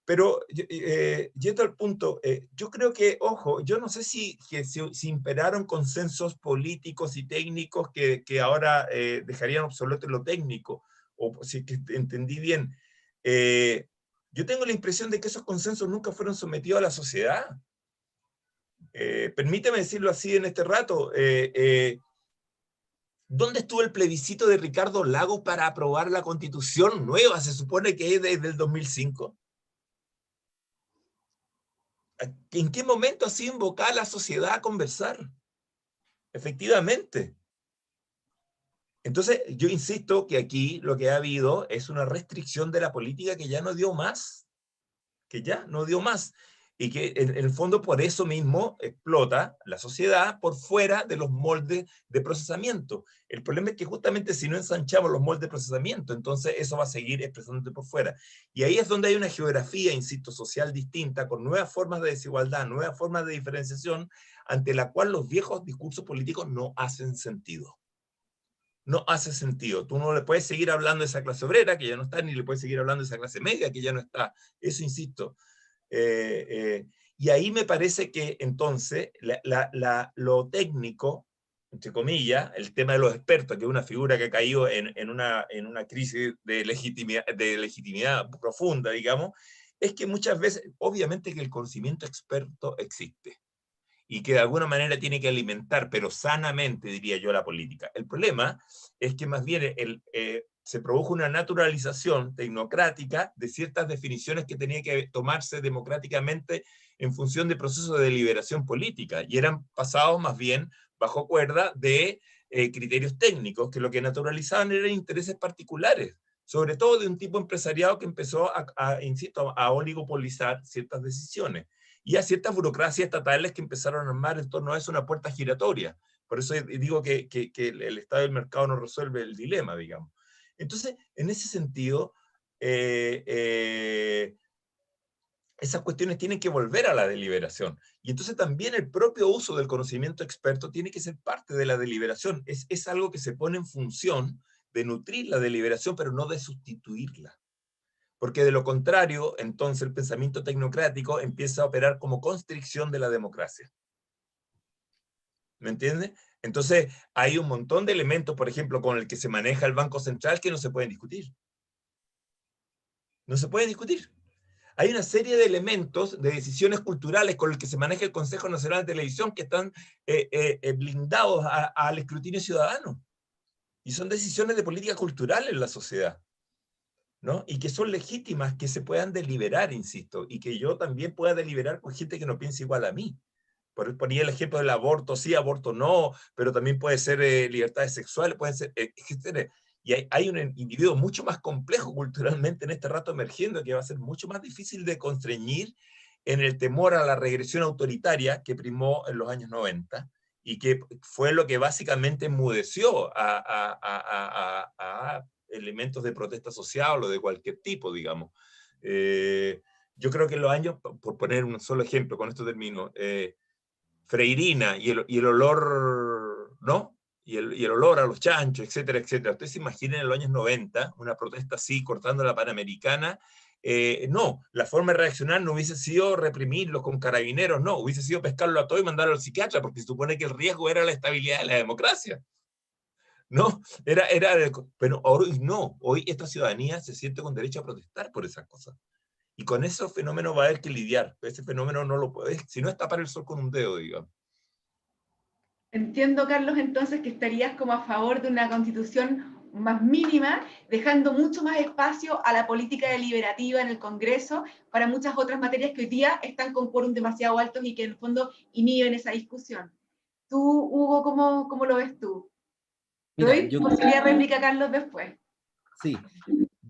pero yendo al punto, yo creo que, ojo, yo no sé si imperaron consensos políticos y técnicos que ahora dejarían obsoleto lo técnico, o si que entendí bien. Yo tengo la impresión de que esos consensos nunca fueron sometidos a la sociedad. Permíteme decirlo así en este rato, ¿dónde estuvo el plebiscito de Ricardo Lagos para aprobar la Constitución nueva? Se supone que es desde el 2005. ¿En qué momento ha sido invocada la sociedad a conversar? Efectivamente. Entonces, yo insisto que aquí lo que ha habido es una restricción de la política que ya no dio más. Que ya no dio más. Y que en el fondo por eso mismo explota la sociedad por fuera de los moldes de procesamiento. El problema es que justamente si no ensanchamos los moldes de procesamiento, entonces eso va a seguir expresándose por fuera. Y ahí es donde hay una geografía, insisto, social distinta, con nuevas formas de desigualdad, nuevas formas de diferenciación, ante la cual los viejos discursos políticos no hacen sentido. No hace sentido. Tú no le puedes seguir hablando de esa clase obrera, que ya no está, ni le puedes seguir hablando de esa clase media, que ya no está. Eso insisto. Y ahí me parece que entonces lo técnico, entre comillas, el tema de los expertos, que es una figura que ha caído en una crisis de legitimidad profunda, digamos, es que muchas veces, obviamente que el conocimiento experto existe y que de alguna manera tiene que alimentar, pero sanamente, diría yo, la política. El problema es que más bien se produjo una naturalización tecnocrática de ciertas definiciones que tenía que tomarse democráticamente en función de procesos de deliberación política, y eran pasados más bien bajo cuerda de criterios técnicos, que lo que naturalizaban eran intereses particulares, sobre todo de un tipo empresariado que empezó insisto, a oligopolizar ciertas decisiones, y a ciertas burocracias estatales que empezaron a armar en torno a eso una puerta giratoria. Por eso digo que el estado del mercado no resuelve el dilema, digamos. Entonces, en ese sentido, esas cuestiones tienen que volver a la deliberación. Y entonces también el propio uso del conocimiento experto tiene que ser parte de la deliberación. Es algo que se pone en función de nutrir la deliberación, pero no de sustituirla. Porque de lo contrario, entonces el pensamiento tecnocrático empieza a operar como constricción de la democracia. ¿Me entiendes? Entonces hay un montón de elementos, por ejemplo, con el que se maneja el Banco Central que no se pueden discutir. No se pueden discutir. Hay una serie de elementos, de decisiones culturales con el que se maneja el Consejo Nacional de Televisión que están blindados al escrutinio ciudadano. Y son decisiones de política cultural en la sociedad, ¿no? Y que son legítimas, que se puedan deliberar, insisto, y que yo también pueda deliberar con gente que no piense igual a mí. Ponía el ejemplo del aborto, sí, aborto no, pero también puede ser libertades sexuales, pueden ser, etc. Y hay un individuo mucho más complejo culturalmente en este rato emergiendo, que va a ser mucho más difícil de constreñir en el temor a la regresión autoritaria que primó en los años 90, y que fue lo que básicamente enmudeció a elementos de protesta social o de cualquier tipo, digamos. Yo creo que en los años, por poner un solo ejemplo, con esto termino, Freirina y el olor, ¿no? Y el olor a los chanchos, etcétera, etcétera. Ustedes se imaginen en los años 90, una protesta así, cortando la Panamericana, No, la forma de reaccionar no hubiese sido reprimirlos con carabineros, no, hubiese sido pescarlo a todo y mandarlo al psiquiatra, porque se supone que el riesgo era la estabilidad de la democracia. ¿No? Pero hoy no, hoy esta ciudadanía se siente con derecho a protestar por esas cosas. Y con esos fenómenos va a haber que lidiar. Ese fenómeno no lo puede, si no es tapar el sol con un dedo, digamos. Entiendo, Carlos, entonces que estarías como a favor de una constitución más mínima, dejando mucho más espacio a la política deliberativa en el Congreso para muchas otras materias que hoy día están con quórum demasiado altos y que en el fondo inhiben esa discusión. Tú, Hugo, ¿cómo lo ves tú? Te Mira, doy posibilidad de réplica, Carlos, después. sí,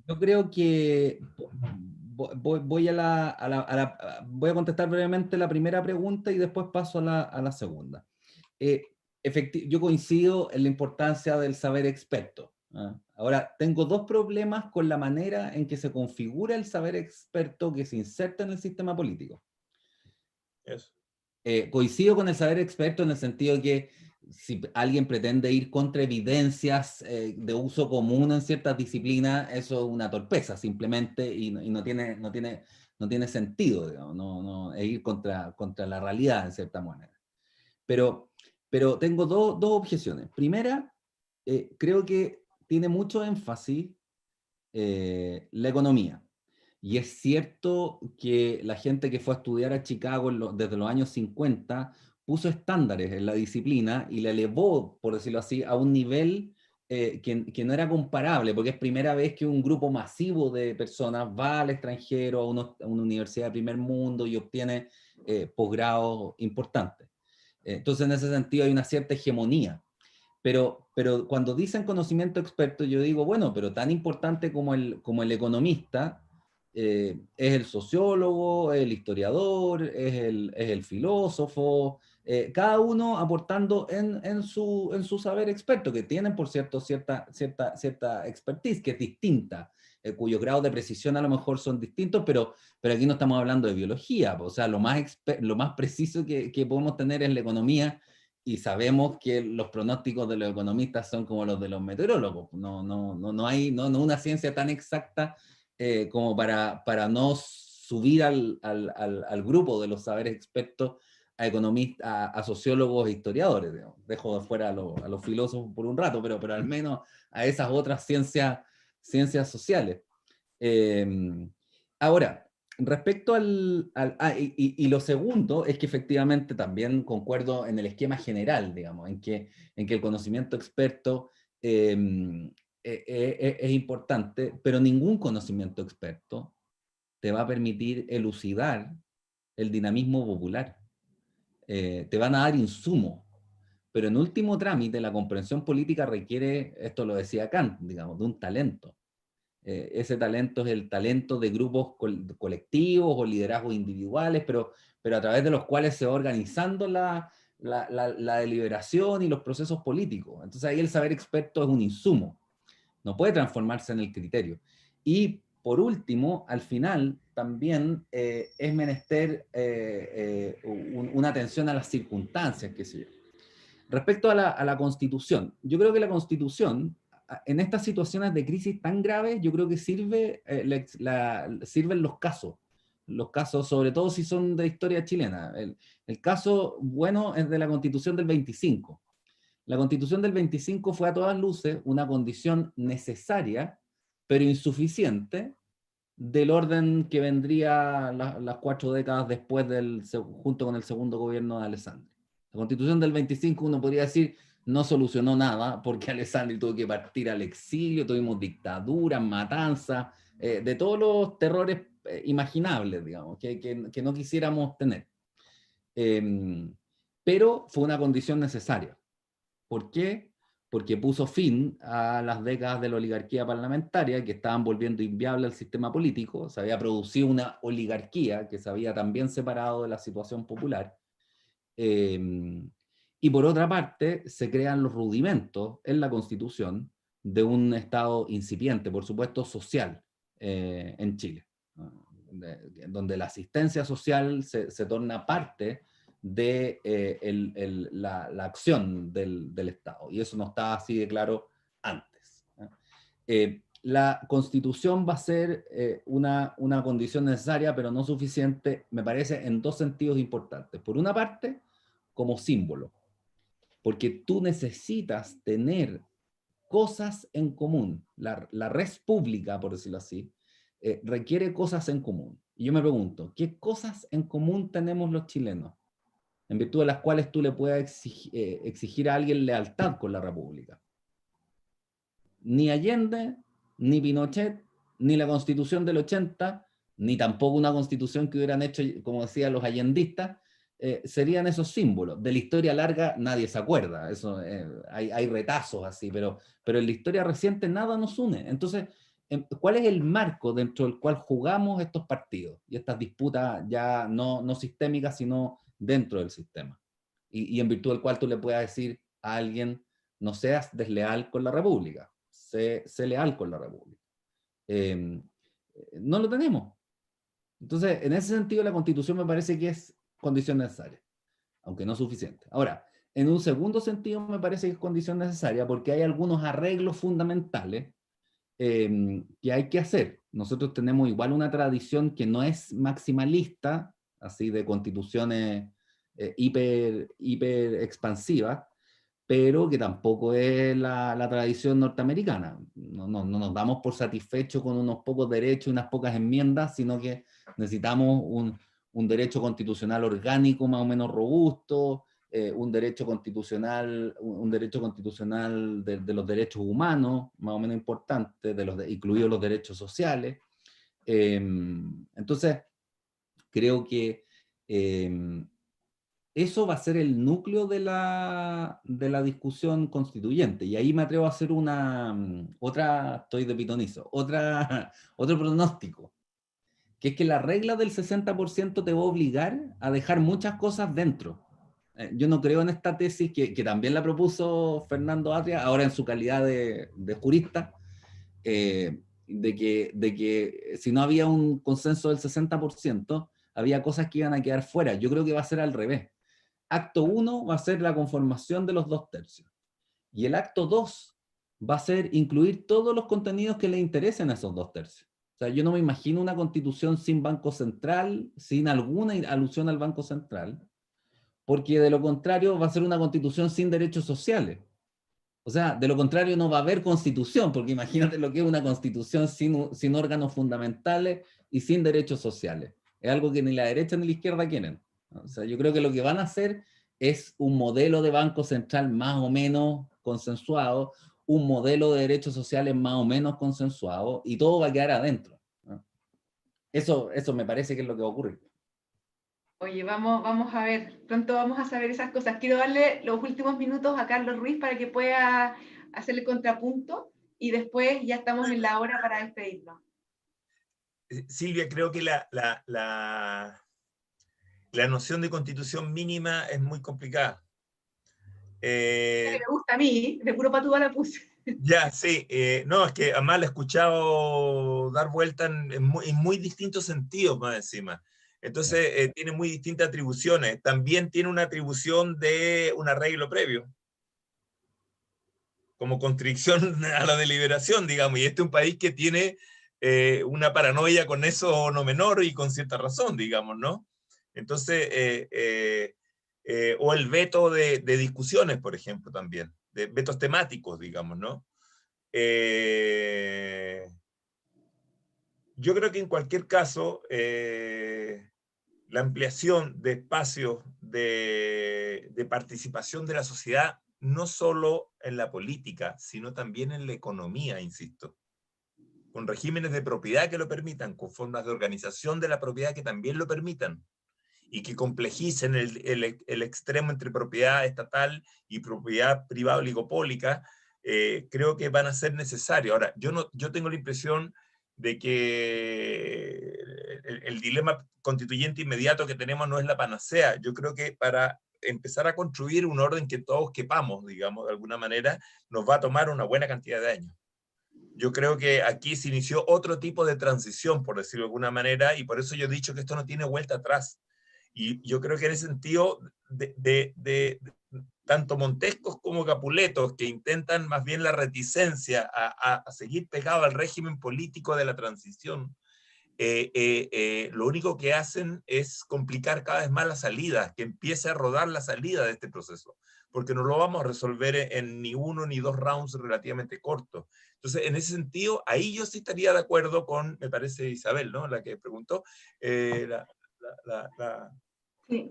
yo creo que voy voy a contestar brevemente la primera pregunta y después paso a la segunda. Yo coincido en la importancia del saber experto. Ahora, tengo dos problemas con la manera en que se configura el saber experto que se inserta en el sistema político. Eso. Coincido con el saber experto en el sentido de que si alguien pretende ir contra evidencias de uso común en ciertas disciplinas, eso es una torpeza simplemente y no tiene sentido, digamos, es ir contra la realidad en cierta manera. Pero tengo dos objeciones. Primera, creo que tiene mucho énfasis la economía. Y es cierto que la gente que fue a estudiar a Chicago desde los años 50 puso estándares en la disciplina y la elevó, por decirlo así, a un nivel que no era comparable, porque es primera vez que un grupo masivo de personas va al extranjero, a una universidad de primer mundo y obtiene posgrados importantes. Entonces, en ese sentido hay una cierta hegemonía. Pero cuando dicen conocimiento experto, yo digo, bueno, pero tan importante como el economista, es el sociólogo, es el historiador, es el filósofo, cada uno aportando en su saber experto, que tienen, por cierto, cierta expertise, que es distinta, cuyo grado de precisión a lo mejor son distintos, pero aquí no estamos hablando de biología, o sea, lo más preciso que podemos tener es la economía, y sabemos que los pronósticos de los economistas son como los de los meteorólogos. No hay una ciencia tan exacta como para no subir al grupo de los saberes expertos a economistas, a sociólogos e historiadores. Digamos. Dejo de fuera a los filósofos por un rato, pero al menos a esas otras ciencias sociales. Ahora, respecto y lo segundo es que efectivamente también concuerdo en el esquema general, digamos, en que el conocimiento experto es importante, pero ningún conocimiento experto te va a permitir elucidar el dinamismo popular. Te van a dar insumos, pero en último trámite la comprensión política requiere, esto lo decía Kant, digamos, de un talento. Ese talento es el talento de grupos colectivos o liderazgos individuales, pero a través de los cuales se va organizando la deliberación y los procesos políticos. Entonces ahí el saber experto es un insumo, no puede transformarse en el criterio. Y por último, al final también es menester una atención a las circunstancias, qué sé yo. Respecto a la Constitución, yo creo que la Constitución, en estas situaciones de crisis tan graves, yo creo que sirven los casos, sobre todo si son de historia chilena. El caso bueno es de la Constitución del 25. La Constitución del 25 fue a todas luces una condición necesaria, pero insuficiente, del orden que vendría las 4 décadas después junto con el segundo gobierno de Alessandri. La Constitución del 25, uno podría decir, no solucionó nada, porque Alessandri tuvo que partir al exilio, tuvimos dictaduras, matanzas, de todos los terrores imaginables, digamos, que no quisiéramos tener. Pero fue una condición necesaria. ¿Por qué? Porque puso fin a las décadas de la oligarquía parlamentaria que estaban volviendo inviable el sistema político. Se había producido una oligarquía que se había también separado de la situación popular. Y por otra parte, se crean los rudimentos en la Constitución de un Estado incipiente, por supuesto social, en Chile, donde la asistencia social se torna parte de la acción del Estado. Y eso no estaba así de claro antes. la Constitución va a ser una condición necesaria, pero no suficiente, me parece, en dos sentidos importantes. Por una parte, como símbolo, porque tú necesitas tener cosas en común. La res pública, por decirlo así, requiere cosas en común. Y yo me pregunto, ¿qué cosas en común tenemos los chilenos? En virtud de las cuales tú le puedas exigir a alguien lealtad con la República. Ni Allende, ni Pinochet, ni la Constitución del 80, ni tampoco una Constitución que hubieran hecho, como decían los allendistas, serían esos símbolos. De la historia larga nadie se acuerda, eso, hay retazos así, pero en la historia reciente nada nos une. Entonces, ¿cuál es el marco dentro del cual jugamos estos partidos y estas disputas ya no sistémicas, sino dentro del sistema? Y en virtud del cual tú le puedas decir a alguien, no seas desleal con la República, sé leal con la República. No lo tenemos. Entonces, en ese sentido, la Constitución me parece que es condición necesaria, aunque no suficiente. Ahora, en un segundo sentido, me parece que es condición necesaria porque hay algunos arreglos fundamentales que hay que hacer. Nosotros tenemos igual una tradición que no es maximalista, así de constituciones hiper expansivas, pero que tampoco es la tradición norteamericana. No nos damos por satisfechos con unos pocos derechos y unas pocas enmiendas, sino que necesitamos un derecho constitucional orgánico más o menos robusto, un derecho constitucional de los derechos humanos, más o menos importante, incluidos los derechos sociales. Entonces, creo que eso va a ser el núcleo de la discusión constituyente. Y ahí me atrevo a hacer estoy de pitonizo, otro pronóstico, que es que la regla del 60% te va a obligar a dejar muchas cosas dentro. Yo no creo en esta tesis que también la propuso Fernando Atria, ahora en su calidad de jurista, de que si no había un consenso del 60%, había cosas que iban a quedar fuera. Yo creo que va a ser al revés. Acto 1 va a ser la conformación de los 2/3. Y el acto 2 va a ser incluir todos los contenidos que le interesen a esos 2/3. O sea, yo no me imagino una constitución sin Banco Central, sin alguna alusión al Banco Central, porque de lo contrario va a ser una constitución sin derechos sociales. O sea, de lo contrario no va a haber constitución, porque imagínate lo que es una constitución sin órganos fundamentales y sin derechos sociales. Es algo que ni la derecha ni la izquierda quieren. O sea, yo creo que lo que van a hacer es un modelo de Banco Central más o menos consensuado, un modelo de derechos sociales más o menos consensuado, y todo va a quedar adentro, ¿no? Eso me parece que es lo que va a ocurrir. Oye, vamos a ver, pronto vamos a saber esas cosas. Quiero darle los últimos minutos a Carlos Ruiz para que pueda hacer el contrapunto y después ya estamos en la hora para despedirnos. Silvia, creo que la noción de constitución mínima es muy complicada. Me gusta a mí, de puro patúa la puse. Ya, sí. No, es que además la he escuchado dar vuelta en muy distintos sentidos más encima. Entonces, tiene muy distintas atribuciones. También tiene una atribución de un arreglo previo, como constricción a la deliberación, digamos. Y este es un país que tiene una paranoia con eso no menor y con cierta razón, digamos, ¿no? Entonces, o el veto de discusiones, por ejemplo, también, de vetos temáticos, digamos, ¿no? Yo creo que en cualquier caso, la ampliación de espacios de participación de la sociedad, no solo en la política, sino también en la economía, insisto, con regímenes de propiedad que lo permitan, con formas de organización de la propiedad que también lo permitan, y que complejicen el extremo entre propiedad estatal y propiedad privada oligopólica, creo que van a ser necesarios. Ahora, yo tengo la impresión de que el dilema constituyente inmediato que tenemos no es la panacea. Yo creo que para empezar a construir un orden que todos quepamos, digamos, de alguna manera, nos va a tomar una buena cantidad de años. Yo creo que aquí se inició otro tipo de transición, por decirlo de alguna manera, y por eso yo he dicho que esto no tiene vuelta atrás. Y yo creo que en ese sentido, tanto Montescos como Capuletos, que intentan más bien la reticencia a seguir pegado al régimen político de la transición, lo único que hacen es complicar cada vez más la salida, que empiece a rodar la salida de este proceso, porque no lo vamos a resolver en ni uno ni dos rounds relativamente cortos. Entonces, en ese sentido, ahí yo sí estaría de acuerdo con, me parece Isabel, ¿no? La que preguntó, Sí.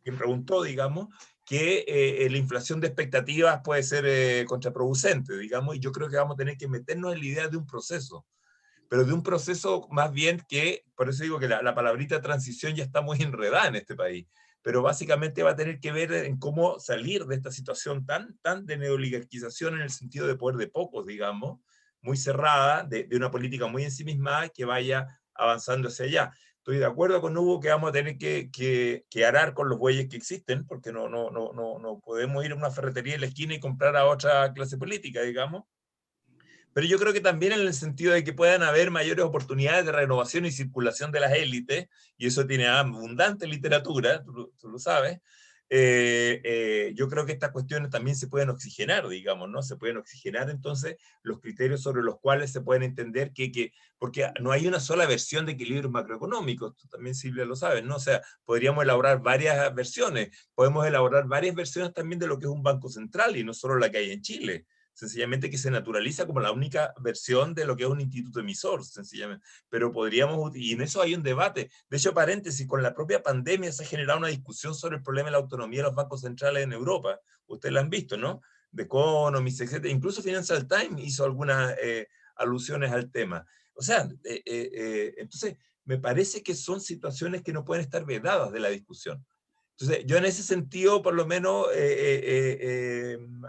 quien preguntó, digamos, que la inflación de expectativas puede ser contraproducente, digamos, y yo creo que vamos a tener que meternos en la idea de un proceso, pero de un proceso más bien que, por eso digo que la palabrita transición ya está muy enredada en este país, pero básicamente va a tener que ver en cómo salir de esta situación tan de neoligarquización en el sentido de poder de pocos, digamos, muy cerrada, de una política muy ensimismada que vaya avanzando hacia allá. Estoy de acuerdo con Hugo que vamos a tener que arar con los bueyes que existen, porque no podemos ir a una ferretería en la esquina y comprar a otra clase política, digamos. Pero yo creo que también en el sentido de que puedan haber mayores oportunidades de renovación y circulación de las élites, y eso tiene abundante literatura, tú lo sabes, yo creo que estas cuestiones también se pueden oxigenar, digamos, ¿no? Se pueden oxigenar entonces los criterios sobre los cuales se pueden entender porque no hay una sola versión de equilibrios macroeconómicos, tú también Silvia lo sabes, ¿no? O sea, podríamos elaborar varias versiones, podemos elaborar varias versiones también de lo que es un banco central y no solo la que hay en Chile. Sencillamente que se naturaliza como la única versión de lo que es un instituto emisor, sencillamente. Pero podríamos, y en eso hay un debate. De hecho, paréntesis, con la propia pandemia se ha generado una discusión sobre el problema de la autonomía de los bancos centrales en Europa. Ustedes la han visto, ¿no? The Economist, etc. Incluso Financial Times hizo algunas alusiones al tema. O sea, entonces, me parece que son situaciones que no pueden estar vedadas de la discusión. Entonces, yo en ese sentido, por lo menos,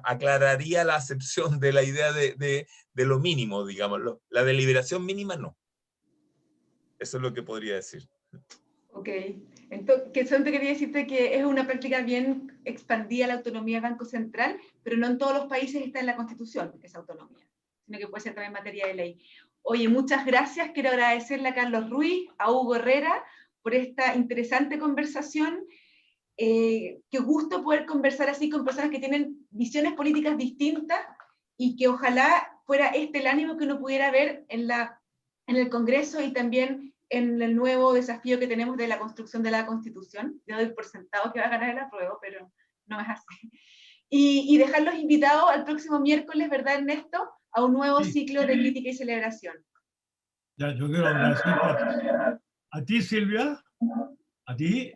aclararía la acepción de la idea de lo mínimo, digamos. La deliberación mínima, no. Eso es lo que podría decir. Ok. Entonces, que solo te quería decirte que es una práctica bien expandida la autonomía del Banco Central, pero no en todos los países está en la Constitución esa autonomía, sino que puede ser también materia de ley. Oye, muchas gracias. Quiero agradecerle a Carlos Ruiz, a Hugo Herrera, por esta interesante conversación. Qué gusto poder conversar así con personas que tienen visiones políticas distintas y que ojalá fuera este el ánimo que uno pudiera ver en el Congreso y también en el nuevo desafío que tenemos de la construcción de la Constitución. Yo doy por sentado que va a ganar el apruebo, pero no es así. Y dejarlos invitados al próximo miércoles, ¿verdad, Ernesto? A un nuevo ciclo de crítica y celebración. Ya, yo quiero agradecerte a ti, Silvia, a ti,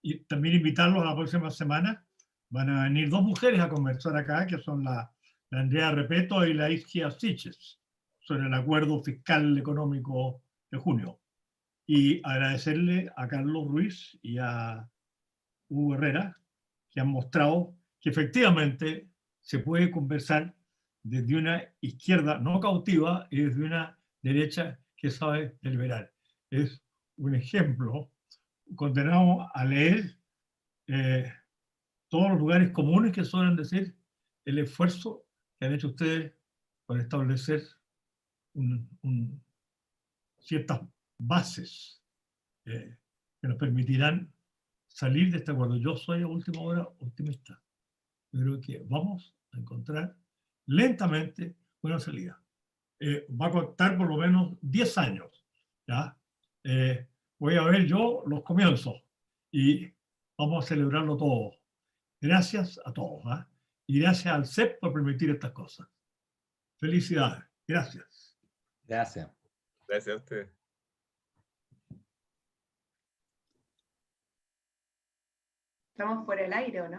y también invitarlos a la próxima semana. Van a venir dos mujeres a conversar acá, que son la Andrea Repeto y la Isquia Siches, sobre el acuerdo fiscal económico de junio. Y agradecerle a Carlos Ruiz y a Hugo Herrera, que han mostrado que efectivamente se puede conversar desde una izquierda no cautiva y desde una derecha que sabe deliberar. Es un ejemplo. Condenamos a leer todos los lugares comunes que suelen decir el esfuerzo que han hecho ustedes por establecer ciertas bases que nos permitirán salir de este acuerdo. Yo soy a última hora optimista. Yo creo que vamos a encontrar lentamente una salida. Va a costar por lo menos 10 años. ¿Ya? Voy a ver yo los comienzos y vamos a celebrarlo todo. Gracias a todos. ¿Eh? Y gracias al CEP por permitir estas cosas. Felicidades. Gracias. Gracias. Gracias a ustedes. Estamos por el aire, ¿o no?